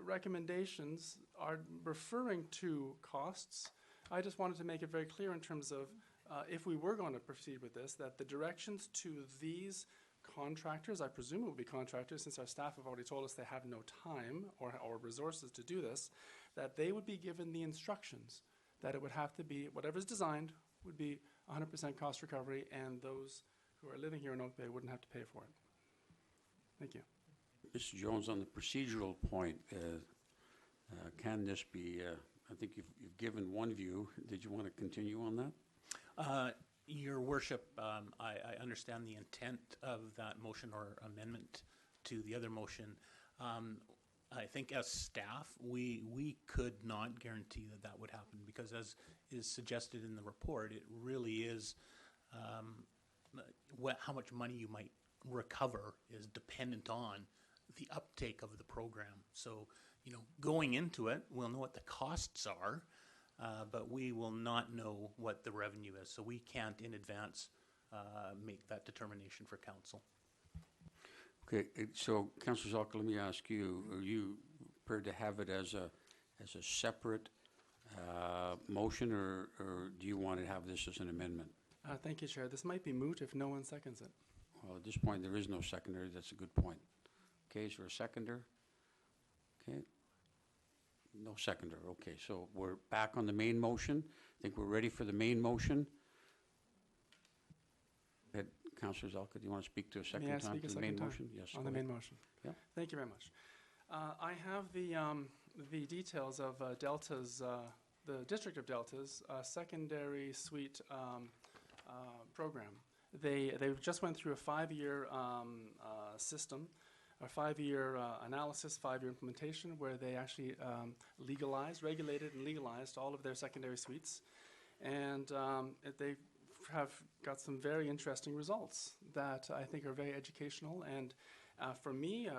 S10: recommendations are referring to costs, I just wanted to make it very clear in terms of if we were going to proceed with this, that the directions to these contractors, I presume it will be contractors since our staff have already told us they have no time or resources to do this, that they would be given the instructions that it would have to be, whatever's designed would be 100% cost recovery, and those who are living here in Oak Bay wouldn't have to pay for it. Thank you.
S5: Mr. Jones, on the procedural point, can this be, I think you've given one view. Did you want to continue on that?
S21: Your Worship, I understand the intent of that motion or amendment to the other motion. I think as staff, we could not guarantee that that would happen, because as is suggested in the report, it really is how much money you might recover is dependent on the uptake of the program. So, you know, going into it, we'll know what the costs are, but we will not know what the revenue is. So we can't in advance make that determination for council.
S5: Okay, so Councillor Zalka, let me ask you, are you prepared to have it as a separate Motion, or do you want to have this as an amendment?
S10: Thank you, Chair. This might be moot if no one seconds it.
S5: Well, at this point, there is no seconder. That's a good point. Okay, is there a seconder? Okay. No seconder. Okay, so we're back on the main motion. I think we're ready for the main motion. Go ahead, Councillor Zelka, do you want to speak to a second
S10: May I
S5: time
S10: speak
S5: to
S10: a
S5: the
S10: second
S5: main
S10: time?
S5: motion? Yes.
S10: On
S5: go
S10: the
S5: ahead.
S10: main motion.
S5: Yeah.
S10: Thank you very much. I have the details of Delta's, the District of Delta's secondary suite program. They just went through a 5-year system, a 5-year analysis, 5-year implementation, where they actually regulated and legalized all of their secondary suites. And they have got some very interesting results that I think are very educational. And for me,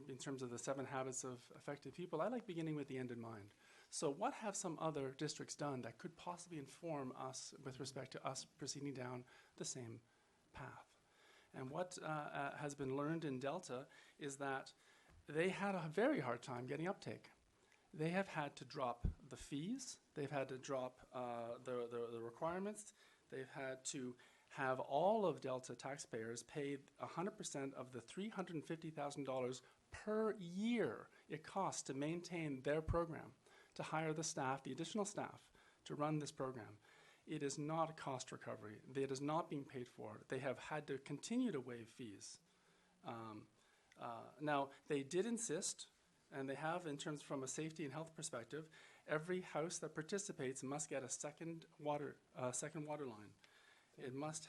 S10: in terms of the 7 habits of effective people, I like beginning with the end in mind. So what have some other districts done that could possibly inform us with respect to us proceeding down the same path? And what has been learned in Delta is that they had a very hard time getting uptake. They have had to drop the fees. They've had to drop the requirements. They've had to have all of Delta taxpayers pay 100% of the $350,000 per year it costs to maintain their program, to hire the staff, the additional staff, to run this program. It is not a cost recovery. It is not being paid for. They have had to continue to waive fees. Now, they did insist, and they have, in terms from a safety and health perspective, every house that participates must get a second water line. It must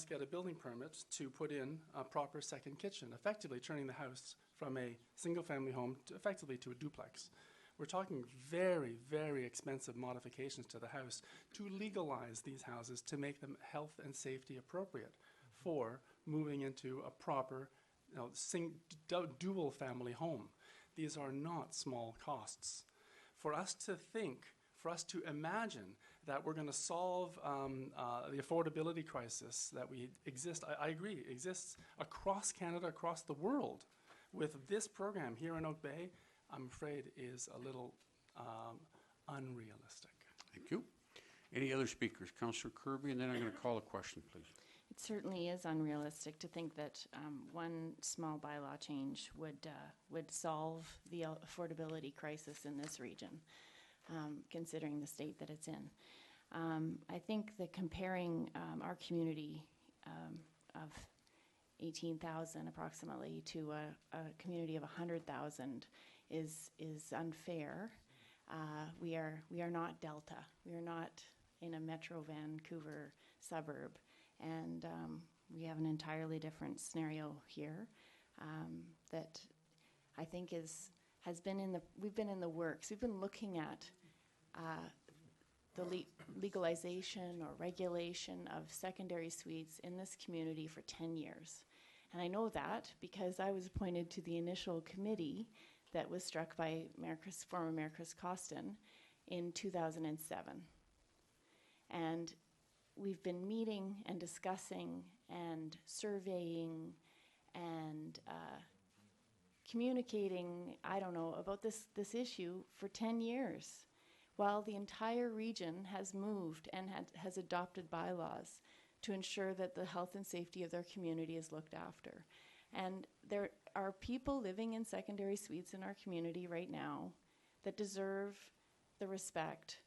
S10: get a building permit to put in a proper second kitchen, effectively turning the house from a single-family home effectively to a duplex. We're talking very, very expensive modifications to the house to legalize these houses to make them health and safety appropriate for moving into a proper dual family home. These are not small costs. For us to imagine that we're going to solve the affordability crisis that I agree, exists across Canada, across the world, with this program here in Oak Bay, I'm afraid is a little unrealistic.
S5: Thank you. Any other speakers? Councillor Kirby, and then I'm going to call a question, please.
S11: It certainly is unrealistic to think that one small bylaw change would solve the affordability crisis in this region, considering the state that it's in. I think that comparing our community of 18,000 approximately to a community of 100,000 is unfair. We are not Delta. We are not in a Metro Vancouver suburb, and we have an entirely different scenario here that I think we've been in the works. We've been looking at the legalization or regulation of secondary suites in this community for 10 years. And I know that because I was appointed to the initial committee that was struck by former Mayor Chris Costin in 2007. And we've been meeting and discussing and surveying and communicating, I don't know, about this issue for 10 years, while the entire region has moved and has adopted bylaws to ensure that the health and safety of their community is looked after. And there are people living in secondary suites in our community right now that deserve the respect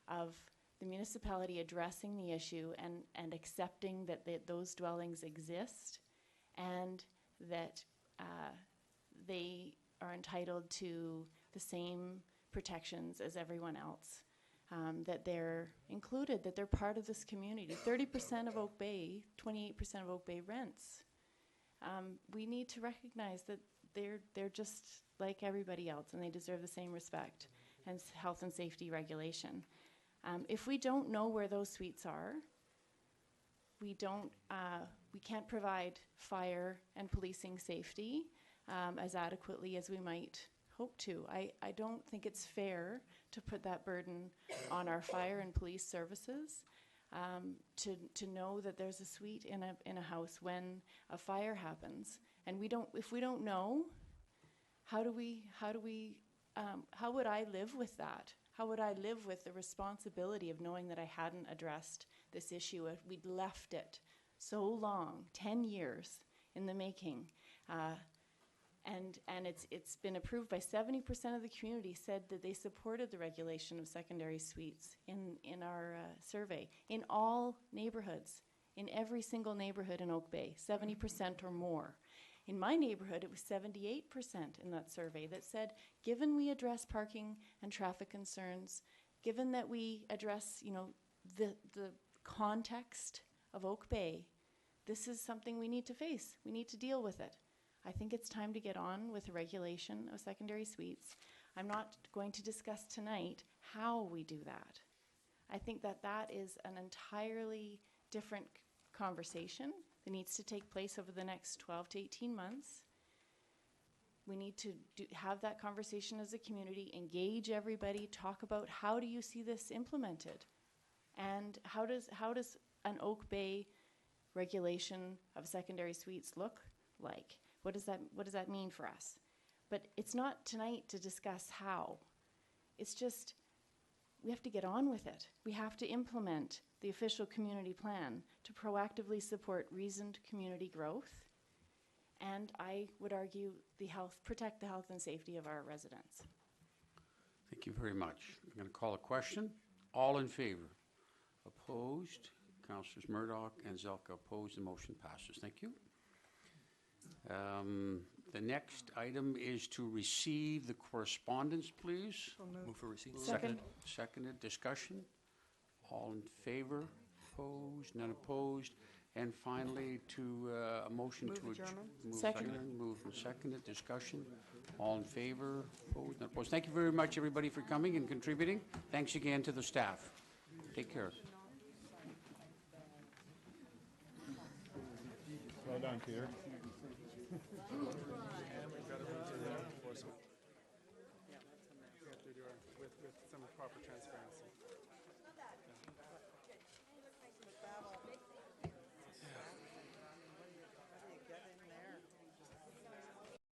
S11: of the municipality addressing the issue and accepting that those dwellings exist and that they are entitled to the same protections as everyone else, that they're included, that they're part of this community. 30% of Oak Bay, 28% of Oak Bay rents. We need to recognize that they're just like everybody else and they deserve the same respect and health and safety regulation. If we don't know where those suites are, we can't provide fire and policing safety as adequately as we might hope to. I don't think it's fair to put that burden on our fire and police services to know that there's a suite in a house when a fire happens. And if we don't know, how would I live with that? How would I live with the responsibility of knowing that I hadn't addressed this issue if we'd left it so long, 10 years in the making? And it's been approved by 70% of the community said that they supported the regulation of secondary suites in our survey. In all neighborhoods, in every single neighborhood in Oak Bay, 70% or more. In my neighborhood, it was 78% in that survey that said, given we address parking and traffic concerns, given that we address, you know, the context of Oak Bay, this is something we need to face. We need to deal with it. I think it's time to get on with the regulation of secondary suites. I'm not going to discuss tonight how we do that. I think that that is an entirely different conversation that needs to take place over the next 12 to 18 months. We need to have that conversation as a community, engage everybody, talk about how do you see this implemented, and how does an Oak Bay regulation of secondary suites look like? What does that mean for us? But it's not tonight to discuss how. It's just we have to get on with it. We have to implement the official community plan to proactively support reasoned community growth, and I would argue protect the health and safety of our residents.
S5: Thank you very much. I'm going to call a question. All in favor? Opposed? Councillors Murdoch and Zelka opposed. The motion passes. Thank you. The next item is to receive the correspondence, please.
S7: Move for receipt.
S11: Second.
S5: Seconded. Discussion. All in favor? Opposed? None opposed? And finally, to a motion to adjourn.
S11: Second.
S5: Moved and seconded. Discussion. All in favor? Opposed? None opposed? Thank you very much, everybody, for coming and contributing. Thanks again to the staff. Take care.
S17: Well done, Peter.
S10: With some proper transparency.